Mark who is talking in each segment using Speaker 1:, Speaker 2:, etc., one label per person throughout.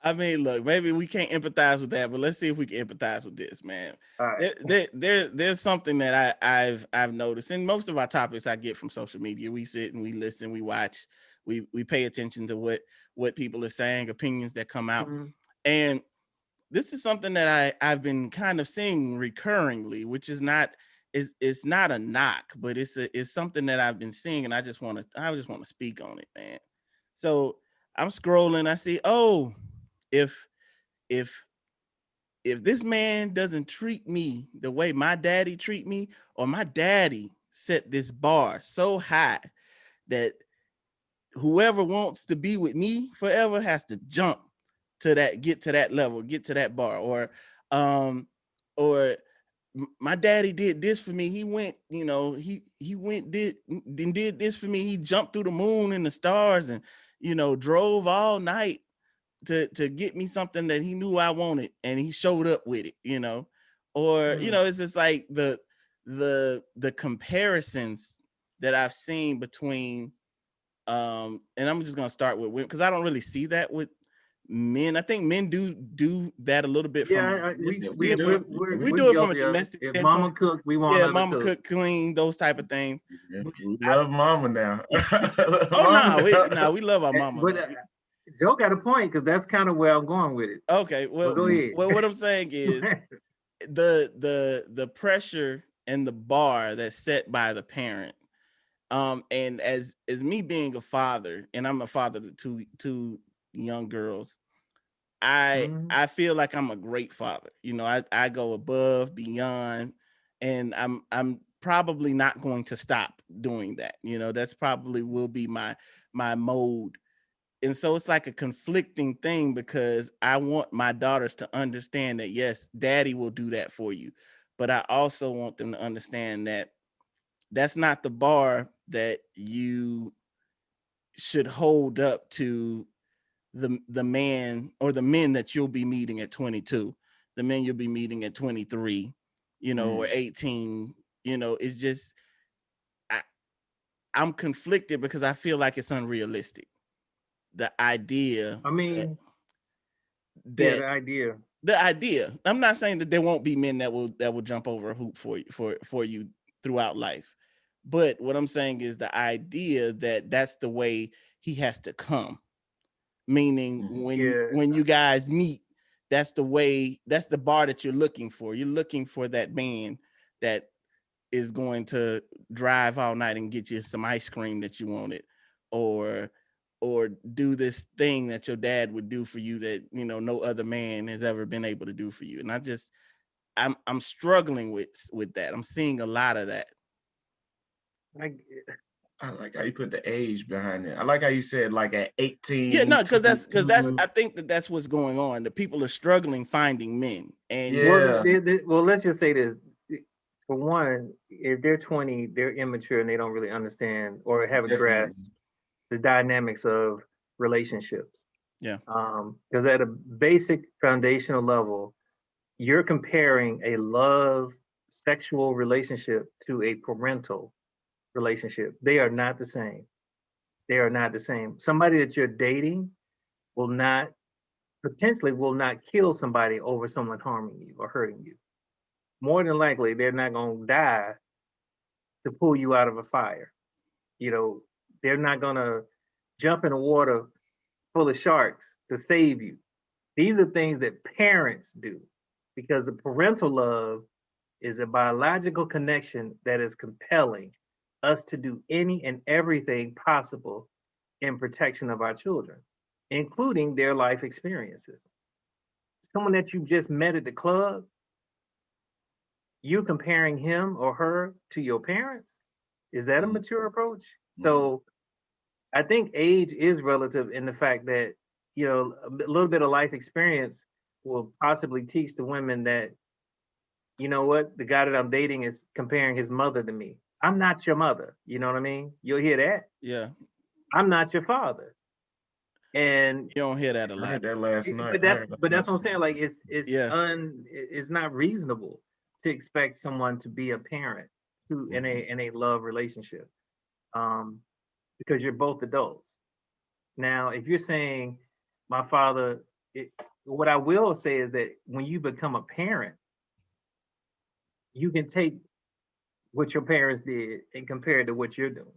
Speaker 1: I mean, look, maybe we can't empathize with that, but let's see if we can empathize with this, man.
Speaker 2: All right.
Speaker 1: There's something that I've noticed, and most of our topics I get from social media. We sit and we listen, we watch, we pay attention to what people are saying, opinions that come out,
Speaker 2: Mhm.
Speaker 1: and this is something that I've been kind of seeing recurringly, which is not it's not a knock, but it's something that I've been seeing, and I just want to speak on it, man. So I'm scrolling, I see, oh, if if if this man doesn't treat me the way my daddy treat me, or my daddy set this bar so high that whoever wants to be with me forever has to jump to that, get to that level, get to that bar, um or my daddy did this for me. He went, he went did this for me. He jumped through the moon and the stars, and drove all night to get me something that he knew I wanted, and he showed up with it. Or
Speaker 2: Mm.
Speaker 1: it's just like the comparisons that I've seen between, and I'm just gonna start with women, because I don't really see that with men. I think men do that a little bit from a
Speaker 2: Yeah,
Speaker 3: Yeah,
Speaker 1: domestic
Speaker 3: we
Speaker 1: standpoint.
Speaker 3: do.
Speaker 1: We
Speaker 2: we're
Speaker 1: do it from a
Speaker 2: guilty of it.
Speaker 1: domestic
Speaker 2: If mama
Speaker 1: standpoint.
Speaker 2: cook, we want
Speaker 1: Yeah,
Speaker 2: her to
Speaker 1: mama
Speaker 2: cook.
Speaker 1: cook, clean, those type of things.
Speaker 3: Yeah,
Speaker 1: But
Speaker 3: we love mama now.
Speaker 1: oh
Speaker 3: Mama
Speaker 1: no,
Speaker 3: now.
Speaker 1: we love our mama.
Speaker 2: But Joe got a point because that's kind of where I'm going with it.
Speaker 1: Okay,
Speaker 2: But
Speaker 1: well,
Speaker 2: go ahead.
Speaker 1: what I'm saying is the pressure and the bar that's set by the parent. And as me being a father, and I'm a father to two young girls,
Speaker 2: Mhm.
Speaker 1: I feel like I'm a great father. I go above, beyond, and I'm probably not going to stop doing that. That's probably will be my mode. And so it's like a conflicting thing, because I want my daughters to understand that yes, daddy will do that for you, but I also want them to understand that that's not the bar that you should hold up to the man or the men that you'll be meeting at 22, the men you'll be meeting at 23, or 18. It's just, I, I'm conflicted because I feel like it's unrealistic. The idea
Speaker 2: I
Speaker 1: that
Speaker 2: mean, yeah,
Speaker 1: that
Speaker 2: the idea.
Speaker 1: the idea. I'm not saying that there won't be men that will jump over a hoop for you for you throughout life. But what I'm saying is the idea that that's the way he has to come. Meaning
Speaker 2: Yeah,
Speaker 1: when you guys meet, that's the way, that's the bar that you're looking for. You're looking for that man that is going to drive all night and get you some ice cream that you wanted, or do this thing that your dad would do for you that no other man has ever been able to do for you. And I'm struggling with that. I'm seeing a lot of that.
Speaker 2: I,
Speaker 3: I like how you put the age behind it. I like how you said like at
Speaker 1: Yeah,
Speaker 3: 18,
Speaker 1: no, because that's
Speaker 3: 22.
Speaker 1: I think that's what's going on. The people are struggling finding men, and
Speaker 2: well,
Speaker 3: Yeah.
Speaker 2: well, let's just say this. For one, if they're 20, they're immature and they don't really understand or haven't grasped
Speaker 3: Definitely.
Speaker 2: the dynamics of relationships.
Speaker 1: yeah,
Speaker 2: Because at a basic foundational level, you're comparing a love sexual relationship to a parental relationship. They are not the same. They are not the same. Somebody that you're dating will not potentially will not kill somebody over someone harming you or hurting you. More than likely, they're not going to die to pull you out of a fire. You know, they're not going to jump in the water full of sharks to save you. These are things that parents do because the parental love is a biological connection that is compelling us to do any and everything possible in protection of our children, including their life experiences. Someone that you just met at the club, you comparing him or her to your parents, is that a mature approach?
Speaker 3: Mhm.
Speaker 2: So I think age is relative in the fact that, a little bit of life experience will possibly teach the women that, you know what, the guy that I'm dating is comparing his mother to me. I'm not your mother. You know what I mean? You'll hear that.
Speaker 1: yeah.
Speaker 2: I'm not your father. And
Speaker 1: You don't hear that a
Speaker 3: I
Speaker 1: lot.
Speaker 3: heard that last night.
Speaker 2: but
Speaker 3: I
Speaker 2: that's
Speaker 3: heard that
Speaker 2: but that's
Speaker 3: last
Speaker 2: what I'm
Speaker 3: night.
Speaker 2: saying. Like
Speaker 1: Yeah,
Speaker 2: it's not reasonable to expect someone to be a parent to
Speaker 3: Mhm.
Speaker 2: in a love relationship. Um, because you're both adults. Now, if you're saying my father what I will say is that when you become a parent, you can take what your parents did and compare it to what you're doing.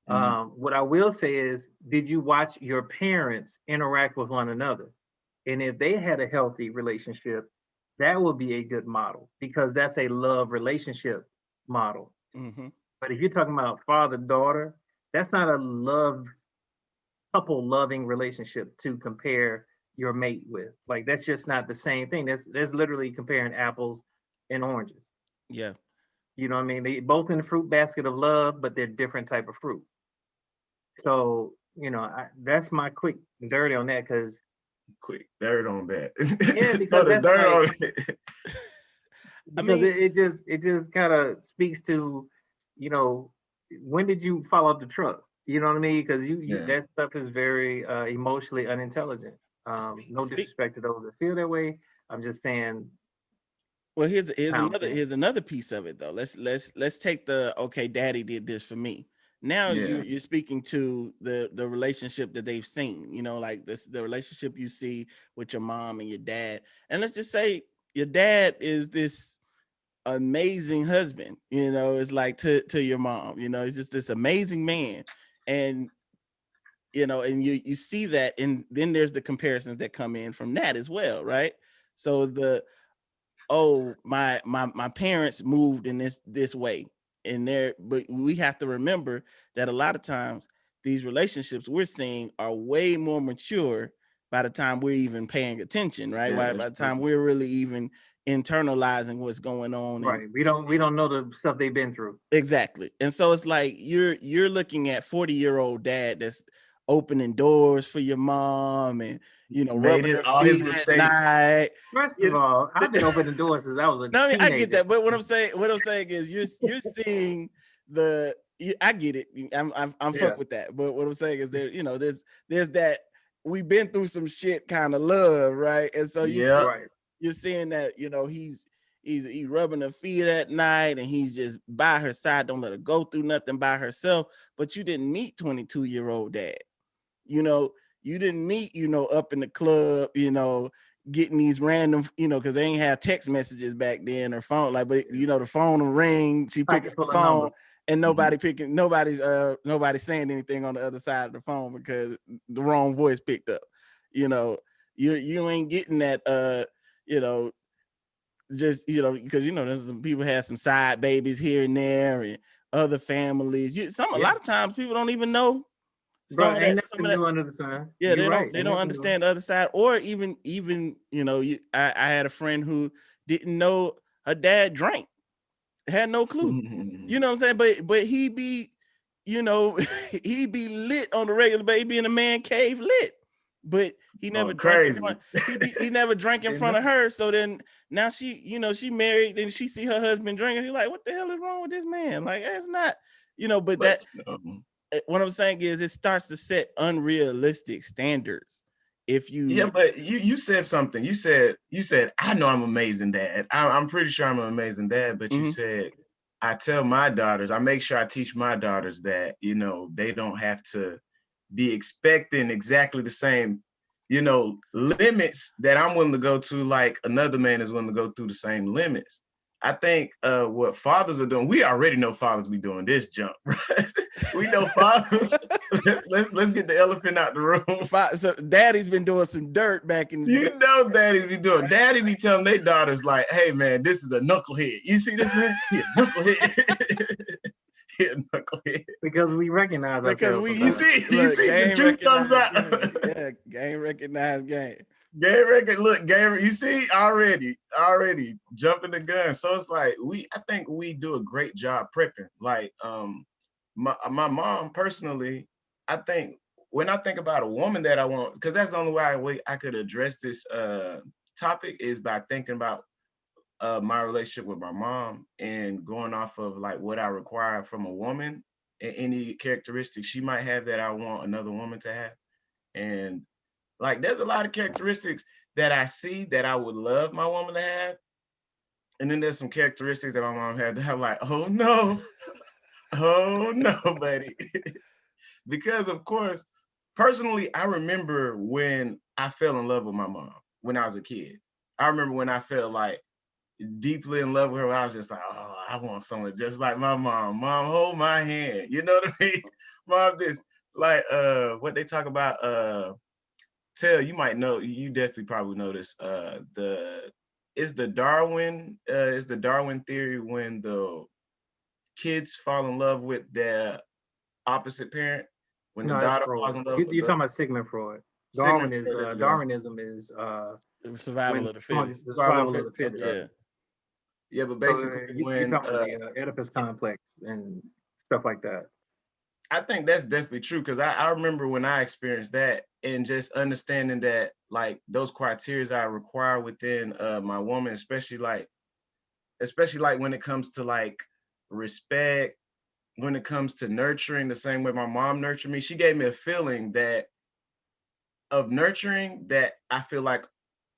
Speaker 2: What I will say is, did you watch your parents interact with one another? And if they had a healthy relationship, that would be a good model because that's a love relationship model.
Speaker 1: Mm-hmm.
Speaker 2: But if you're talking about father daughter, that's not a love couple loving relationship to compare your mate with. Like that's just not the same thing. That's literally comparing apples and oranges.
Speaker 1: Yeah.
Speaker 2: You know what I mean? They both in the fruit basket of love, but they're different type of fruit. So, that's my quick and dirty on that because
Speaker 3: Quick dirt on that.
Speaker 2: yeah,
Speaker 3: Throw
Speaker 2: because
Speaker 3: the
Speaker 2: that's
Speaker 3: dirt
Speaker 2: like
Speaker 3: on it.
Speaker 1: I
Speaker 2: because
Speaker 1: mean,
Speaker 2: it just kind of speaks to, you know, when did you fall off the truck? You know what I mean? Because you
Speaker 3: Yeah.
Speaker 2: that stuff is very emotionally unintelligent.
Speaker 1: speak,
Speaker 2: No
Speaker 1: speak.
Speaker 2: disrespect to those that feel that way. I'm just saying
Speaker 1: Well, here's
Speaker 2: common
Speaker 1: another
Speaker 2: sense.
Speaker 1: here's another piece of it though. Let's take the okay, daddy did this for me. Now
Speaker 3: Yeah.
Speaker 1: you're speaking to the relationship that they've seen, like this the relationship you see with your mom and your dad. And let's just say your dad is this amazing husband, it's like to your mom, he's just this amazing man. And and you see that, and then there's the comparisons that come in from that as well, right? So oh, my parents moved in this way, and but we have to remember that a lot of times these relationships we're seeing are way more mature by the time we're even paying attention, right?
Speaker 3: Yeah,
Speaker 1: By
Speaker 3: that's
Speaker 1: the time
Speaker 3: true.
Speaker 1: we're really even internalizing what's going on. And
Speaker 2: Right. We don't know the stuff they've been through.
Speaker 1: exactly. And so it's like you're looking at 40-year-old dad that's opening doors for your mom, and
Speaker 3: Made
Speaker 1: rubbing
Speaker 3: it
Speaker 1: her
Speaker 3: all his
Speaker 1: feet at
Speaker 3: mistakes.
Speaker 1: night.
Speaker 2: First of
Speaker 1: You
Speaker 2: all, I've been opening doors since I was
Speaker 1: No, I
Speaker 2: a
Speaker 1: mean, I get
Speaker 2: teenager.
Speaker 1: that, but what I'm saying is you're seeing I get it. I'm
Speaker 3: Yeah.
Speaker 1: fuck with that. But what I'm saying is there's that we've been through some shit kind of love, right? And so
Speaker 3: Yeah.
Speaker 2: Right.
Speaker 1: you're seeing that, he's rubbing her feet at night, and he's just by her side, don't let her go through nothing by herself. But you didn't meet 22-year-old dad. you know, you didn't meet, up in the club, getting these random, because they ain't have text messages back then or phone, like, but the phone will ring, she pick
Speaker 2: Pocket
Speaker 1: up the
Speaker 2: full of
Speaker 1: phone,
Speaker 2: numbers.
Speaker 1: and
Speaker 3: Mhm.
Speaker 1: nobody's saying anything on the other side of the phone because the wrong voice picked up. You know, you ain't getting that you know, just because there's some people have some side babies here and there and other families. A
Speaker 2: Yeah.
Speaker 1: lot of times people don't even know
Speaker 2: Bro,
Speaker 1: some of
Speaker 2: ain't
Speaker 1: some
Speaker 2: nothing
Speaker 1: of that.
Speaker 2: new under the sun.
Speaker 1: Yeah,
Speaker 2: You're
Speaker 1: they
Speaker 2: right.
Speaker 1: don't they
Speaker 2: Ain't
Speaker 1: don't
Speaker 2: nothing new.
Speaker 1: understand the other side, or even I had a friend who didn't know her dad drank, had no clue. You know what I'm saying? But he be, you know, he be lit on the regular, but he be in a man cave lit. But he never
Speaker 3: Going
Speaker 1: drank in
Speaker 3: crazy.
Speaker 1: front. He never drank in
Speaker 2: Ain't
Speaker 1: front of
Speaker 2: nothing.
Speaker 1: her. So then now she married, and she see her husband drinking. She's like, what the hell is wrong with this man? Like, that's not, but
Speaker 3: But
Speaker 1: what I'm saying is it starts to set unrealistic standards. If
Speaker 3: yeah,
Speaker 1: you
Speaker 3: but you said something. You said I know I'm amazing dad. I'm pretty sure I'm an amazing dad. But you
Speaker 1: Mhm.
Speaker 3: said I tell my daughters, I make sure I teach my daughters that they don't have to be expecting exactly the same limits that I'm willing to go to, like another man is willing to go through the same limits. I think what fathers are doing, we already know fathers be doing this jump, right? We know fathers. let's get the elephant out the room.
Speaker 1: so daddy's been doing some dirt back in the day.
Speaker 3: You know daddies be doing. Daddy be telling their daughters like, hey man, this is a knucklehead. You see this man? He a knucklehead. He a knucklehead.
Speaker 2: Because we recognize
Speaker 1: Because
Speaker 2: ourselves
Speaker 1: we
Speaker 3: You
Speaker 2: sometimes.
Speaker 3: see, you
Speaker 1: look,
Speaker 3: see the
Speaker 1: game
Speaker 3: truth comes
Speaker 1: recognized
Speaker 3: out.
Speaker 1: game. Yeah, game recognized game.
Speaker 3: Game record, look, game. You see, already jumping the gun. So it's like I think we do a great job prepping. Like, my mom personally, I think when I think about a woman that I want, because that's the only way I could address this topic is by thinking about my relationship with my mom and going off of like what I require from a woman and any characteristics she might have that I want another woman to have. And like, there's a lot of characteristics that I see that I would love my woman to have. And then there's some characteristics that my mom had that I'm like, oh no, buddy. Because of course, personally, I remember when I fell in love with my mom when I was a kid. I remember when I felt like deeply in love with her. I was just like, oh, I want someone just like my mom. Mom, hold my hand. You know what I mean? Mom, this like what they talk about. Tell you might know. You definitely probably know this. Is the Darwin theory when the kids fall in love with their opposite parent when the
Speaker 2: No, it's
Speaker 3: daughter falls
Speaker 2: Freud.
Speaker 3: in love with
Speaker 2: You're
Speaker 3: the
Speaker 2: talking about Sigmund Freud.
Speaker 3: Sigmund Freud. Yeah,
Speaker 2: Darwinism is
Speaker 1: Survival
Speaker 2: when
Speaker 1: of the fittest.
Speaker 2: the
Speaker 3: survival of
Speaker 2: survival
Speaker 3: the
Speaker 2: of the
Speaker 3: fittest. Okay.
Speaker 2: fittest.
Speaker 1: Yeah.
Speaker 3: Yeah, but
Speaker 2: So
Speaker 3: basically
Speaker 2: you're
Speaker 3: when
Speaker 2: talking about the Oedipus complex and stuff like that.
Speaker 3: I think that's definitely true because I remember when I experienced that and just understanding that like those criteria I require within my woman, especially like when it comes to like respect, when it comes to nurturing the same way my mom nurtured me, she gave me a feeling that of nurturing that I feel like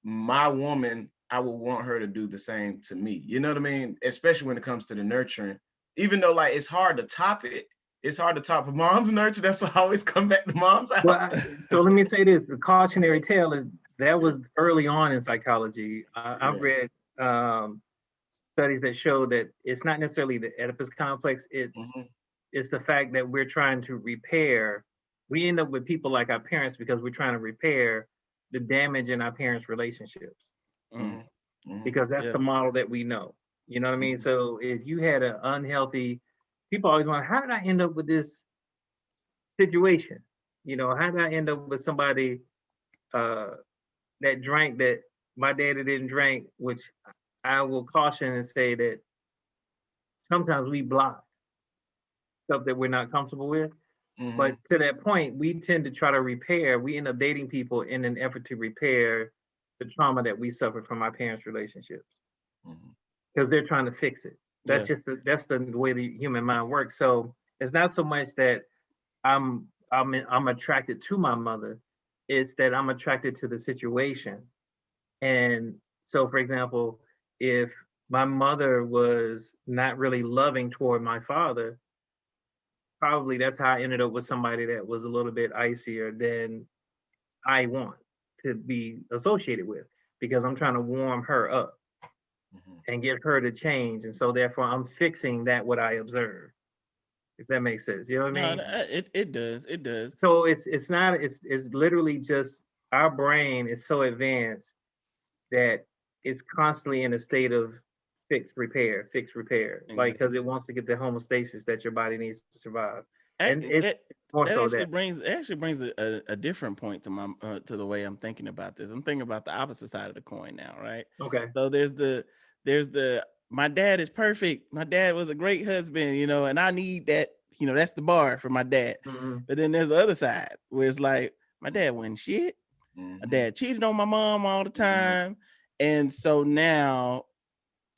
Speaker 3: my woman, I would want her to do the same to me. You know what I mean? Especially when it comes to the nurturing. Even though like it's hard to top it, it's hard to top a mom's nurture. That's why I always come back to mom's
Speaker 2: Well,
Speaker 3: house.
Speaker 2: so let me say this: the cautionary tale is that
Speaker 3: Yeah,
Speaker 2: was early on in psychology. I've
Speaker 3: yeah.
Speaker 2: read studies that show that it's not necessarily the Oedipus complex.
Speaker 3: Hmm.
Speaker 2: It's the fact that we're trying to repair. We end up with people like our parents because we're trying to repair the damage in our parents' relationships
Speaker 1: Mm,
Speaker 3: Hmm. Hmm.
Speaker 2: because that's the
Speaker 1: yeah.
Speaker 2: model that we know. You know what I mean?
Speaker 3: Hmm.
Speaker 2: So if you had an unhealthy, people always wonder, how did I end up with this situation? You know, how did I end up with somebody uh, that drank that my daddy didn't drink? Which I will caution and say that sometimes we block stuff that we're not comfortable with. But
Speaker 3: Hmm.
Speaker 2: to that point, we tend to try to repair. We end up dating people in an effort to repair the trauma that we suffered from our parents' relationships
Speaker 3: Hmm.
Speaker 2: because they're trying to fix it.
Speaker 1: Yeah.
Speaker 2: That's the way the human mind works. So it's not so much that I'm attracted to my mother; it's that I'm attracted to the situation. And so, for example, if my mother was not really loving toward my father, probably that's how I ended up with somebody that was a little bit icier than I want to be associated with because I'm trying to warm her up
Speaker 3: Hmm.
Speaker 2: and get her to change. And so therefore I'm fixing that what I observe, if that makes sense. You know what I
Speaker 1: No,
Speaker 2: mean?
Speaker 1: it does. It does.
Speaker 2: So it's not it's literally just our brain is so advanced that it's constantly in a state of fix, repair, like because it
Speaker 1: Exactly.
Speaker 2: wants to get the homeostasis that your body needs to survive. And
Speaker 1: It,
Speaker 2: it's
Speaker 1: it,
Speaker 2: more
Speaker 1: that
Speaker 2: so that.
Speaker 1: actually brings a different point to my to the way I'm thinking about this. I'm thinking about the opposite side of the coin now, right?
Speaker 2: Okay.
Speaker 1: So there's the my dad is perfect. My dad was a great husband, you know, and I need that, you know, that's the bar for my dad.
Speaker 2: Hmm.
Speaker 1: But then there's the other side where it's like my dad wasn't shit. My
Speaker 3: Hmm.
Speaker 1: dad cheated on my mom all the
Speaker 3: Hmm.
Speaker 1: time. And so now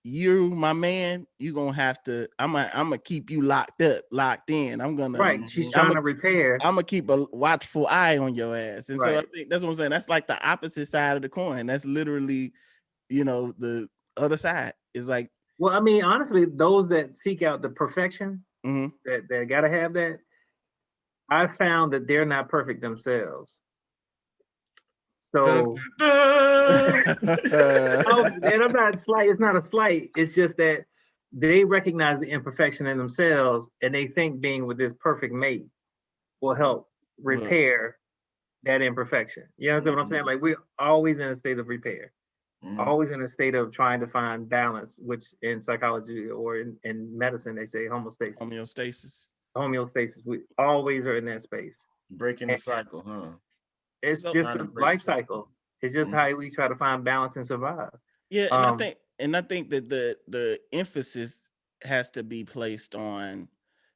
Speaker 1: you, my man, you gonna have to. I'm gonna keep you locked up, locked in.
Speaker 2: Right. She's
Speaker 1: I'm
Speaker 2: trying
Speaker 1: gonna,
Speaker 2: to repair.
Speaker 1: I'm gonna keep a watchful eye on your ass. And so I
Speaker 2: Right.
Speaker 1: think that's what I'm saying. That's like the opposite side of the coin. That's literally, you know, the other side is like,
Speaker 2: Well, I mean, honestly, those that seek out the perfection
Speaker 1: mm-hmm.
Speaker 2: that gotta have that, I found that they're not perfect themselves.
Speaker 3: Dun,
Speaker 2: So,
Speaker 3: dun,
Speaker 2: oh, and I'm not slight. It's not a slight. It's just that they recognize the imperfection in themselves, and they think being with this perfect mate will help
Speaker 1: Look,
Speaker 2: repair that imperfection. You understand what I'm saying?
Speaker 3: dun.
Speaker 2: Like we're always in a state of repair,
Speaker 3: Hmm.
Speaker 2: always in a state of trying to find balance, which in psychology or in medicine they say homeostasis.
Speaker 1: homeostasis.
Speaker 2: Homeostasis. We always are in that space.
Speaker 3: Breaking the
Speaker 2: And
Speaker 3: cycle, huh?
Speaker 2: it's
Speaker 1: So
Speaker 2: just
Speaker 3: Trying to
Speaker 2: a
Speaker 3: break the
Speaker 2: life
Speaker 3: cycle.
Speaker 2: cycle. It's just
Speaker 3: Hmm.
Speaker 2: how we try to find balance and survive.
Speaker 1: yeah,
Speaker 2: Um,
Speaker 1: and I think that the emphasis has to be placed on,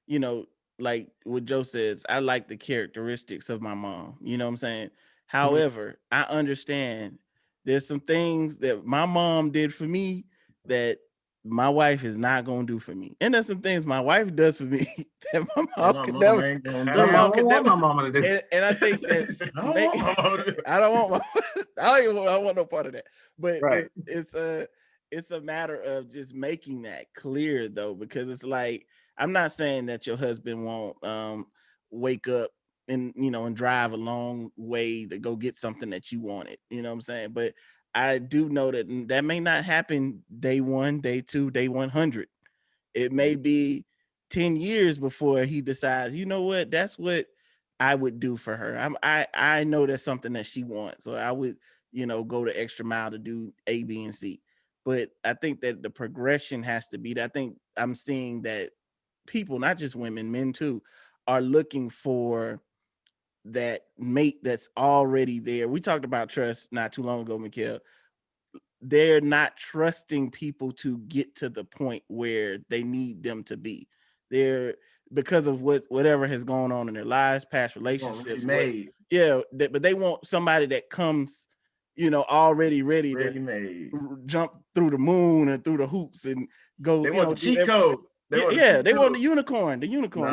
Speaker 1: you know, like what Joe says, I like the characteristics of my mom. You know what I'm saying?
Speaker 2: mhm,
Speaker 1: However, I understand there's some things that my mom did for me that my wife is not gonna do for me. And there's some things my wife does for me that
Speaker 3: And my mom ain't gonna
Speaker 1: my
Speaker 2: I
Speaker 3: do.
Speaker 1: mom
Speaker 2: don't
Speaker 1: could
Speaker 2: want
Speaker 1: never.
Speaker 2: my mama to do.
Speaker 1: And I think that
Speaker 3: He said, I don't
Speaker 1: make
Speaker 3: want my mom to do.
Speaker 1: I don't want my I don't even I want no part of that. But
Speaker 2: Right.
Speaker 1: it's a matter of just making that clear though, because it's like I'm not saying that your husband won't wake up and and drive a long way to go get something that you wanted. You know what I'm saying? But I do know that that may not happen day one, day two, day 100. It may be 10 years before he decides, you know what, that's what I would do for her. I know that's something that she wants. So I would, go the extra mile to do A, B, and C. But I think that the progression has to be that. I think I'm seeing that people, not just women, men too, are looking for that mate that's already there. We talked about trust not too long ago, Mikhail. They're not trusting people to get to the point where they need them to be. They're because of whatever has gone on in their lives, past
Speaker 3: Ready
Speaker 1: relationships,
Speaker 3: made,
Speaker 1: but they want somebody that comes, already ready to
Speaker 3: ready made.
Speaker 1: jump through the moon and through the hoops and go,
Speaker 3: They want the
Speaker 1: do
Speaker 3: cheat
Speaker 1: every,
Speaker 3: code. They want the
Speaker 1: yeah,
Speaker 3: cheat
Speaker 1: they want
Speaker 3: code.
Speaker 1: the unicorn, They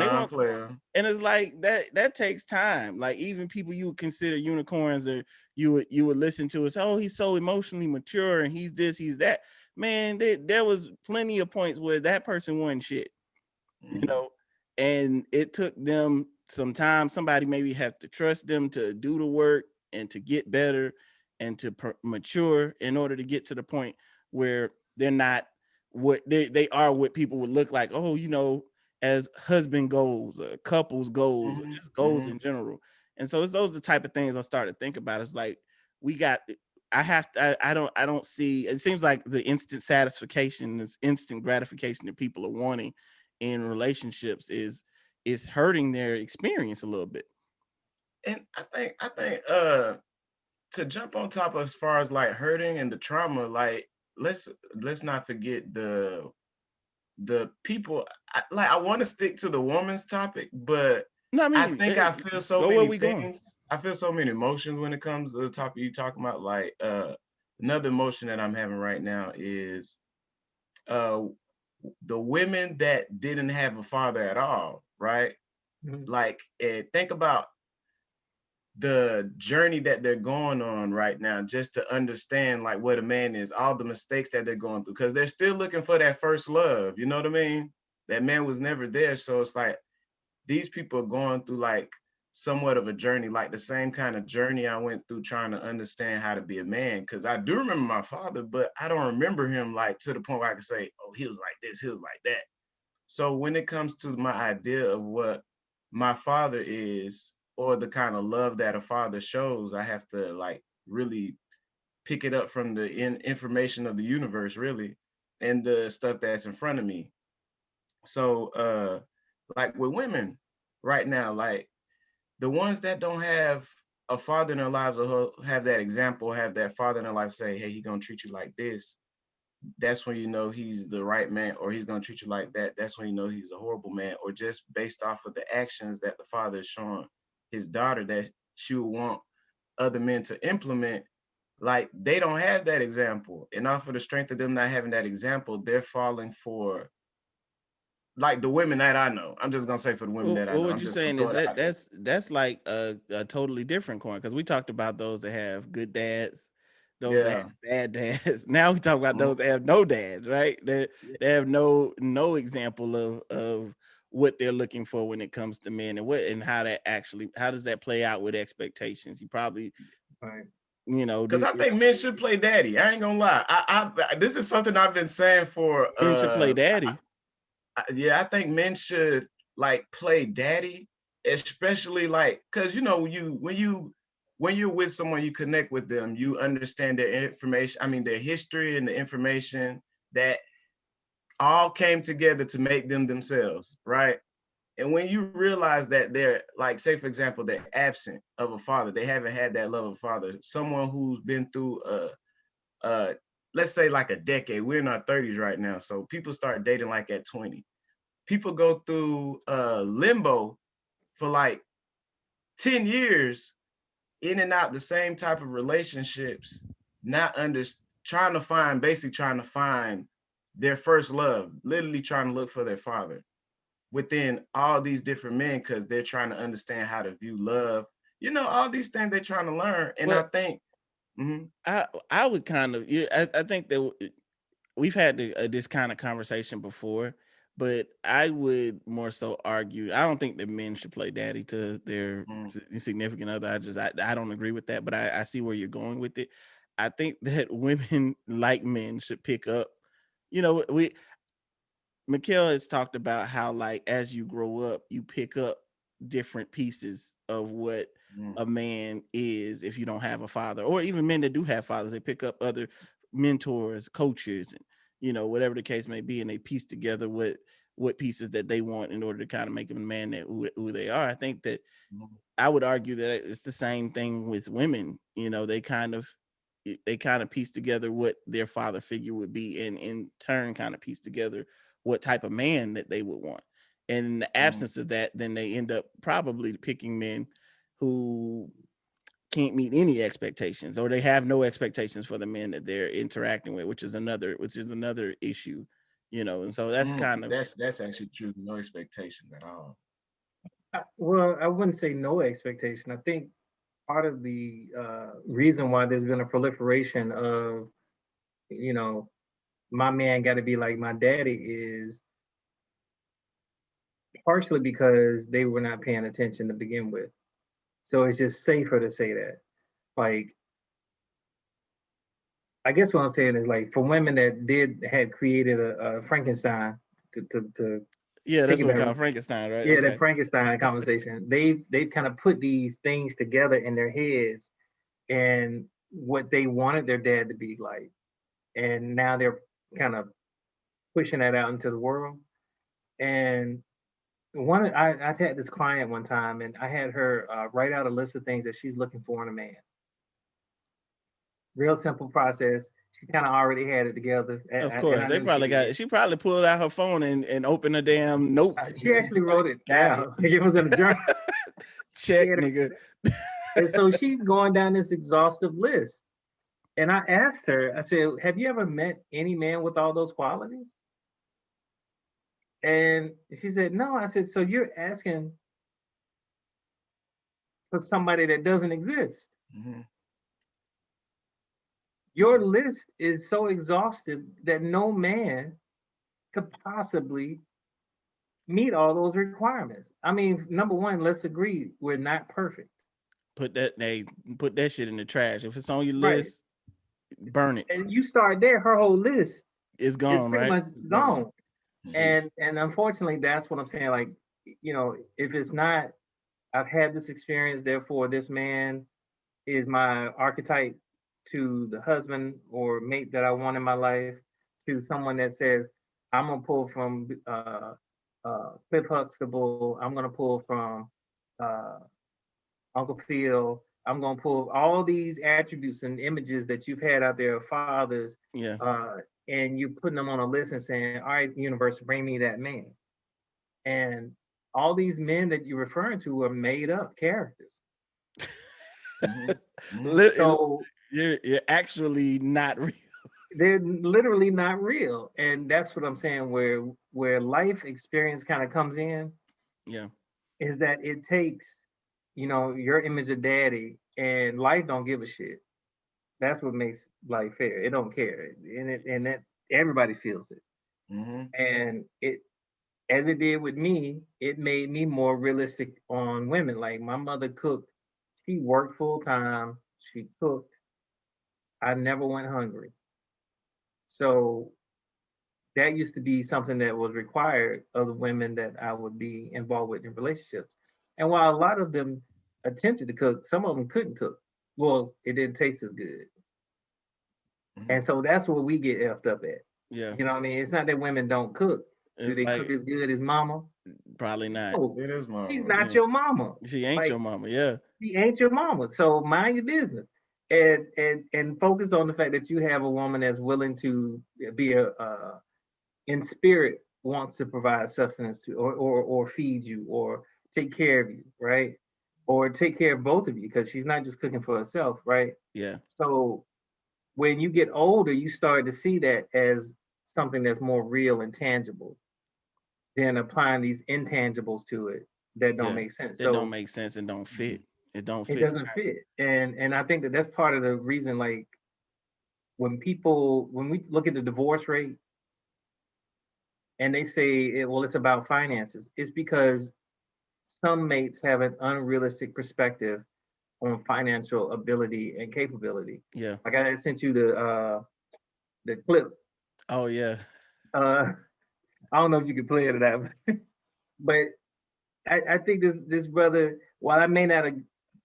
Speaker 1: want,
Speaker 3: Non-player.
Speaker 1: and it's like that takes time. Like even people you would consider unicorns, or you would listen to is, oh, he's so emotionally mature and he's this, he's that. Man, there was plenty of points where that person wasn't shit, you
Speaker 3: Mhm.
Speaker 1: know, and it took them some time. Somebody maybe have to trust them to do the work and to get better and to mature in order to get to the point where they're not what they are, what people would look like, oh, as husband goals, couples goals, or
Speaker 3: Mhm.
Speaker 1: just goals in
Speaker 3: Mhm.
Speaker 1: general. And so it's those the type of things I started to think about. It's like we got I have to I don't see, it seems like the instant satisfaction, this instant gratification that people are wanting in relationships is hurting their experience a little bit.
Speaker 3: And I think to jump on top of as far as like hurting and the trauma, like let's let's not forget the people. I want to stick to the woman's topic, but
Speaker 1: No, I
Speaker 3: I
Speaker 1: mean,
Speaker 3: think I feel so
Speaker 1: go where
Speaker 3: many
Speaker 1: we going.
Speaker 3: things. I feel so many emotions when it comes to the topic you talking about. Like another emotion that I'm having right now is uh the women that didn't have a father at all, right?
Speaker 2: Mhm.
Speaker 3: Like think about the journey that they're going on right now, just to understand like what a man is, all the mistakes that they're going through, because they're still looking for that first love, you know what I mean? That man was never there. So it's like these people are going through like somewhat of a journey, like the same kind of journey I went through trying to understand how to be a man. Because I do remember my father, but I don't remember him like to the point where I can say, oh, he was like this, he was like that. So when it comes to my idea of what my father is, or the kind of love that a father shows, I have to like really pick it up from the information of the universe, really, and the stuff that's in front of me. So like with women right now, like the ones that don't have a father in their lives, or have that example, have that father in their life say, hey, he gonna treat you like this, that's when you know he's the right man, or he's going to treat you like that. That's when you know he's a horrible man, or just based off of the actions that the father is showing his daughter that she would want other men to implement. Like they don't have that example. And off of the strength of them not having that example, they're falling for like the women that I know. I'm just going to say for the women
Speaker 1: Well,
Speaker 3: that I
Speaker 1: well,
Speaker 3: know.
Speaker 1: what
Speaker 3: I'm
Speaker 1: you're
Speaker 3: just going
Speaker 1: saying
Speaker 3: to
Speaker 1: is
Speaker 3: throw it
Speaker 1: that
Speaker 3: out there.
Speaker 1: that's like a totally different coin, because we talked about those that have good dads, those that have
Speaker 3: Yeah.
Speaker 1: bad dads. Now we talk about
Speaker 3: Mhm.
Speaker 1: those that have no dads, right? They have no example of what they're looking for when it comes to men, and how does that play out with expectations. You probably,
Speaker 2: Right.
Speaker 3: Because
Speaker 1: do
Speaker 3: I think men should play daddy. I ain't gonna lie. This is something I've been saying for
Speaker 1: men should play daddy.
Speaker 3: yeah, I think men should like play daddy, especially like because you know when you're with someone, you connect with them, you understand their information. I mean, their history and the information that all came together to make them themselves, right? And when you realize that they're like, say for example, they're absent of a father, they haven't had that love of a father, someone who's been through uh let's say like a decade. We're in our 30s right now, so people start dating like at 20. People go through limbo for like 10 years, in and out the same type of relationships, not under trying to find, basically trying to find their first love, literally trying to look for their father within all these different men, because they're trying to understand how to view love, you know, all these things they're trying to learn. And I
Speaker 1: Well,
Speaker 3: think mhm,
Speaker 1: I would kind of, yeah, I think that we've had this kind of conversation before, But I would more so argue, I don't think that men should play daddy to their
Speaker 3: Mm,
Speaker 1: significant other. I don't agree with that, but I see where you're going with it. I think that women like men should pick up, we Mikhail has talked about how, like, as you grow up, you pick up different pieces of what
Speaker 3: mm,
Speaker 1: a man is if you don't have a father, or even men that do have fathers, they pick up other mentors, coaches, and whatever the case may be, and they piece together what pieces that they want in order to kind of make them a man that who they are. I think that
Speaker 3: mm,
Speaker 1: I would argue that it's the same thing with women. They kind of piece together what their father figure would be, and in turn kind of piece together what type of man that they would want. And in the
Speaker 3: mm,
Speaker 1: absence of that, then they end up probably picking men who can't meet any expectations, or they have no expectations for the men that they're interacting with, which is another issue. And so that's
Speaker 3: mm.
Speaker 1: kind of
Speaker 3: That's actually true. No expectation at all.
Speaker 2: Well, I wouldn't say no expectation. I think part of the reason why there's been a proliferation of, you know, my man got to be like my daddy is partially because they were not paying attention to begin with. So it's just safer to say that. Like, I guess what I'm saying is like for women that had created a Frankenstein to
Speaker 1: yeah,
Speaker 2: take
Speaker 1: that's
Speaker 2: it
Speaker 1: what we
Speaker 2: back,
Speaker 1: call Frankenstein, right?
Speaker 2: yeah, that
Speaker 1: Okay.
Speaker 2: Frankenstein conversation. They've kind of put these things together in their heads and what they wanted their dad to be like, and now they're kind of pushing that out into the world. And I had this client one time, and I had her write out a list of things that she's looking for in a man. Real simple process. She kind of already had it together,
Speaker 1: Of
Speaker 2: and
Speaker 1: course,
Speaker 2: I
Speaker 1: they
Speaker 2: knew she
Speaker 1: probably
Speaker 2: did.
Speaker 1: she probably pulled out her phone and opened the damn notes.
Speaker 2: She actually wrote it
Speaker 1: Got it.
Speaker 2: down. It was in a journal. She
Speaker 1: Check,
Speaker 2: had it,
Speaker 1: nigga.
Speaker 2: and so she's going down this exhaustive list. And I asked her, I said, "Have you ever met any man with all those qualities?" And she said, "No." I said, "So you're asking for somebody that doesn't exist.
Speaker 3: Mhm.
Speaker 2: Your list is so exhaustive that no man could possibly meet all those requirements." I mean, number one, let's agree we're not perfect.
Speaker 1: Put that shit in the trash. If it's on your
Speaker 2: Right.
Speaker 1: list, burn it.
Speaker 2: And you start there, her whole list
Speaker 1: It's
Speaker 2: is
Speaker 1: gone,
Speaker 2: pretty
Speaker 1: right?
Speaker 2: much
Speaker 3: Gone.
Speaker 2: gone.
Speaker 3: Mhm.
Speaker 2: And unfortunately, that's what I'm saying. Like, if it's not, I've had this experience, therefore this man is my archetype to the husband or mate that I want in my life, to someone that says, I'm gonna pull from Cliff Huxtable, I'm gonna pull from uh, Uncle Phil, I'm gonna pull all these attributes and images that you've had out there of fathers,
Speaker 1: Yeah.
Speaker 2: uh, and you're putting them on a list and saying, all right, universe, bring me that man. And all these men that you're referring to are made up characters.
Speaker 3: Mhm. Mhm.
Speaker 2: So
Speaker 1: You're actually not real.
Speaker 2: they're literally not real. And that's what I'm saying, where life experience kind of comes in,
Speaker 1: Yeah.
Speaker 2: is that it takes, your image of daddy, and life don't give a shit. That's what makes life fair. It don't care. And that everybody feels it.
Speaker 3: Mhm.
Speaker 2: And it, as it did with me, it made me more realistic on women. Like my mother cooked, she worked full time, she cooked. I never went hungry. So that used to be something that was required of the women that I would be involved with in relationships. And while a lot of them attempted to cook, some of them couldn't cook. Well, it didn't taste as good.
Speaker 3: Mhm.
Speaker 2: And so that's where we get effed up at.
Speaker 1: Yeah.
Speaker 2: You know what I mean? It's not that women don't cook. Do
Speaker 1: It's
Speaker 2: they cook
Speaker 1: like
Speaker 2: as good as mama?
Speaker 1: probably not.
Speaker 2: No,
Speaker 3: It is
Speaker 2: she's
Speaker 3: mama.
Speaker 2: not
Speaker 1: Yeah.
Speaker 2: your mama.
Speaker 1: She ain't
Speaker 2: Like
Speaker 1: your mama. Yeah.
Speaker 2: she ain't your mama. So mind your business. And focus on the fact that you have a woman that's willing to be in spirit, wants to provide sustenance to, or feed you, or take care of you, right? Or take care of both of you, because she's not just cooking for herself, right?
Speaker 1: Yeah.
Speaker 2: So when you get older, you start to see that as something that's more real and tangible than applying these intangibles to it that don't
Speaker 1: Yeah.
Speaker 2: make sense.
Speaker 1: It don't
Speaker 2: So
Speaker 1: make sense and don't
Speaker 3: Mhm.
Speaker 1: fit. It don't
Speaker 2: it
Speaker 1: fit.
Speaker 2: doesn't fit. And I think that that's part of the reason, like when we look at the divorce rate, and they say, well, it's about finances. It's because some mates have an unrealistic perspective on financial ability and capability.
Speaker 1: Yeah.
Speaker 2: Like I sent you the clip.
Speaker 1: Oh yeah.
Speaker 2: Uh, I don't know if you can play it or not, but I think this brother, while I may not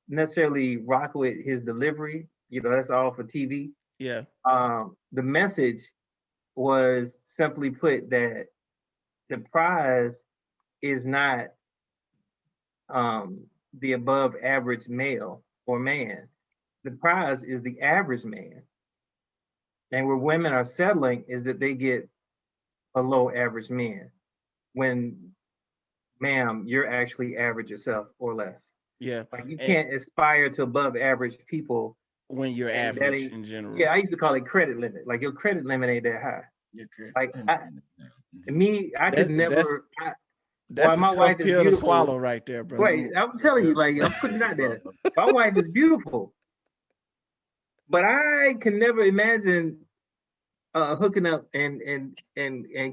Speaker 2: necessarily rock with his delivery, that's all for TV.
Speaker 1: Yeah.
Speaker 2: The message was simply put that the prize is not the above average male or man. The prize is the average man. And where women are settling is that they get below average men. When, ma'am, you're actually average yourself or less.
Speaker 1: Yeah.
Speaker 2: Like you
Speaker 1: And
Speaker 2: can't aspire to above average people.
Speaker 1: when you're
Speaker 2: And that
Speaker 1: average
Speaker 2: ain't,
Speaker 1: in general.
Speaker 2: yeah, I used to call it credit limit. Like your credit limit ain't that high.
Speaker 3: You're correct.
Speaker 2: Like
Speaker 3: Mhm.
Speaker 2: me, I could
Speaker 1: That's
Speaker 2: never. While
Speaker 1: that's a
Speaker 2: my wife
Speaker 1: tough
Speaker 2: is
Speaker 1: pill to
Speaker 2: beautiful,
Speaker 1: swallow right there, brother.
Speaker 2: right? I'm telling you, like I'm putting it out there. My wife is beautiful, but I can never imagine hooking up and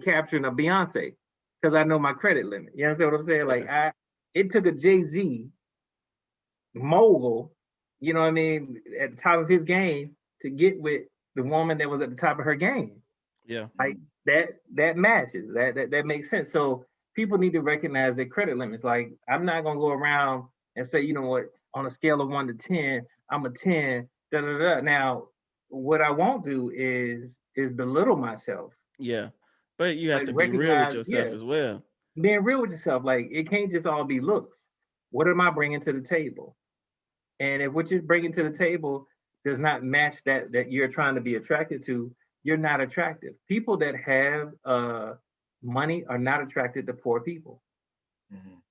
Speaker 2: capturing a Beyonce because I know my credit limit. You understand what I'm saying?
Speaker 1: Yeah.
Speaker 2: Like it took a Jay-Z mogul, you know what I mean, at the top of his game to get with the woman that was at the top of her game.
Speaker 1: Yeah.
Speaker 2: Like that matches. That makes sense. So people need to recognize their credit limits. Like I'm not gonna go around and say, you know what, on a scale of 1 to 10, I'm a 10. Da, da, da. Now, what I won't do is belittle myself.
Speaker 1: Yeah. But you have
Speaker 2: Like
Speaker 1: to be real with
Speaker 2: recognize,
Speaker 1: yourself
Speaker 2: yeah,
Speaker 1: as well.
Speaker 2: being real with yourself. Like it can't just all be looks. What am I bringing to the table? And if what you're bringing to the table does not match that you're trying to be attracted to, you're not attractive. People that have money are not attracted to poor people.
Speaker 3: Mhm.